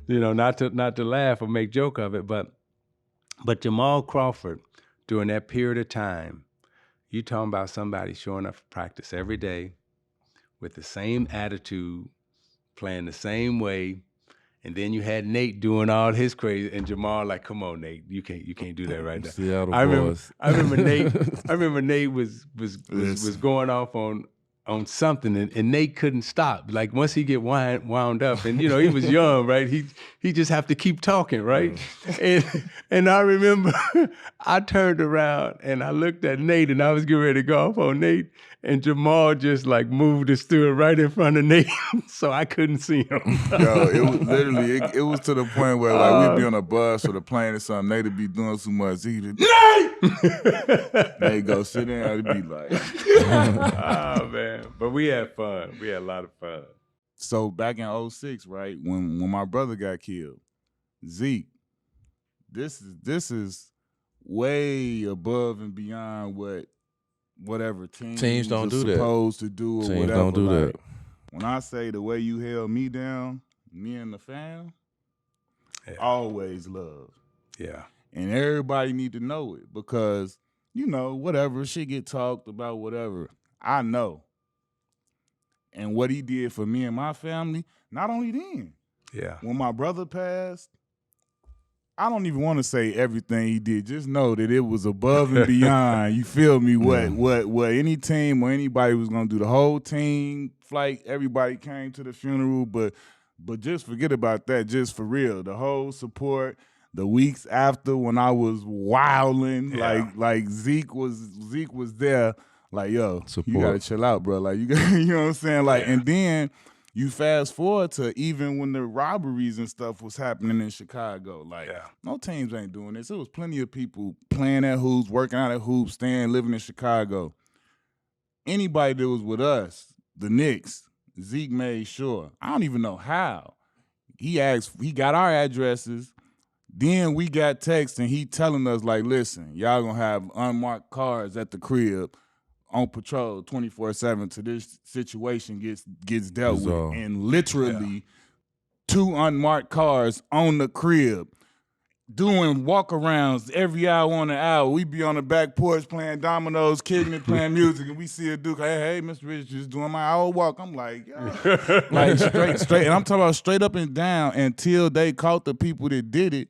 You know, not to laugh or make joke of it, but Jamal Crawford, during that period of time, you talking about somebody showing up for practice every day with the same attitude, playing the same way, and then you had Nate doing all his crazy, and Jamal like, "Come on, Nate, you can't do that right now." Seattle I boys. remember Nate was going off on on something, and Nate couldn't stop. Like once he get wound up, and he was young, right? He just have to keep talking, right? And I remember I turned around and I looked at Nate, and I was getting ready to go off on Nate, and Jamal just like moved and stood right in front of Nate, so I couldn't see him. Yo, it was literally it was to the point where like we'd be on a bus or the plane or something. Nate'd be doing too much. He'd be, Nate! They'd go sit down. It'd be like, oh man, but we had fun. We had a lot of fun. So back in 06, right, when my brother got killed, Zeke, this is way above and beyond whatever teams don't are do that. supposed to do or Teams whatever. don't do like, that. When I say the way you held me down, me and the fam, Yeah. always love. Yeah. And everybody need to know it because, whatever, shit get talked about, whatever, I know. And what he did for me and my family, not only then. Yeah. When my brother passed, I don't even want to say everything he did. Just know that it was above and beyond. You feel me? What any team or anybody was gonna do. The whole team, flight, everybody came to the funeral, but just forget about that. Just for real, the whole support. The weeks after when I was wilding, like Zeke was there. Like, yo, Support. you gotta chill out, bro. Like you know what I'm saying? Like, and then you fast forward to even when the robberies and stuff was happening in Chicago. Like, no teams ain't doing this. There was plenty of people playing at hoops, working out at hoops, living in Chicago. Anybody that was with us, the Knicks, Zeke made sure. I don't even know how. He got our addresses. Then we got text and he telling us, like, listen, y'all gonna have unmarked cars at the crib on patrol 24/7 till this situation gets dealt with. And literally 2 unmarked cars on the crib doing walk-arounds every hour on the hour. We be on the back porch playing dominoes, kicking it, playing music, and we see a dude, hey, Mr. Richardson, just doing my hour walk. I'm like, yeah. Like straight. And I'm talking about straight up and down until they caught the people that did it.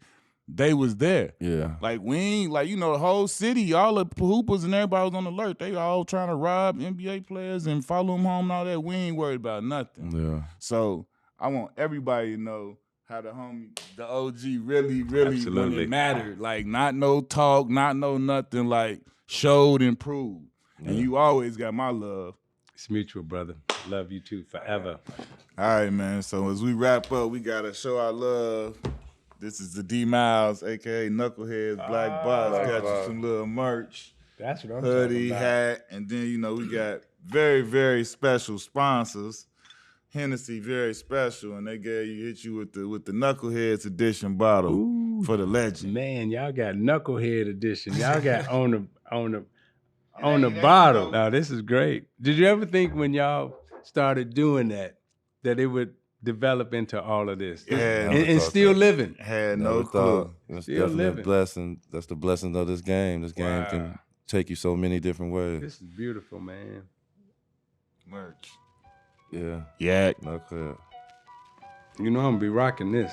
They was there. Yeah. Like, we ain't, like, the whole city, all the hoopers and everybody was on alert. They all trying to rob NBA players and follow them home and all that. We ain't worried about nothing. Yeah. So I want everybody to know how the OG really, when it mattered. Like, not no talk, not no nothing, like, showed and proved. Yeah. And you always got my love. It's mutual, brother. Love you too, forever. All right, man. So as we wrap up, we got to show our love. This is the D Miles, a.k.a. Knuckleheads, Black Box. Got you some little merch. That's what I'm hoodie, talking about. hat, and then, we got very, very special sponsors. Hennessy, very special, and they hit you with the Knuckleheads edition bottle for the legend. Man, y'all got Knucklehead edition. Y'all got on the bottle. Now, this is great. Did you ever think when y'all started doing that it would develop into all of this? And still living. Had no clue. It's Still definitely living. a blessing. That's the blessing of this game. This game can take you so many different ways. This is beautiful, man. Merch. Yeah. Yeah. No clear. I'm gonna be rocking this.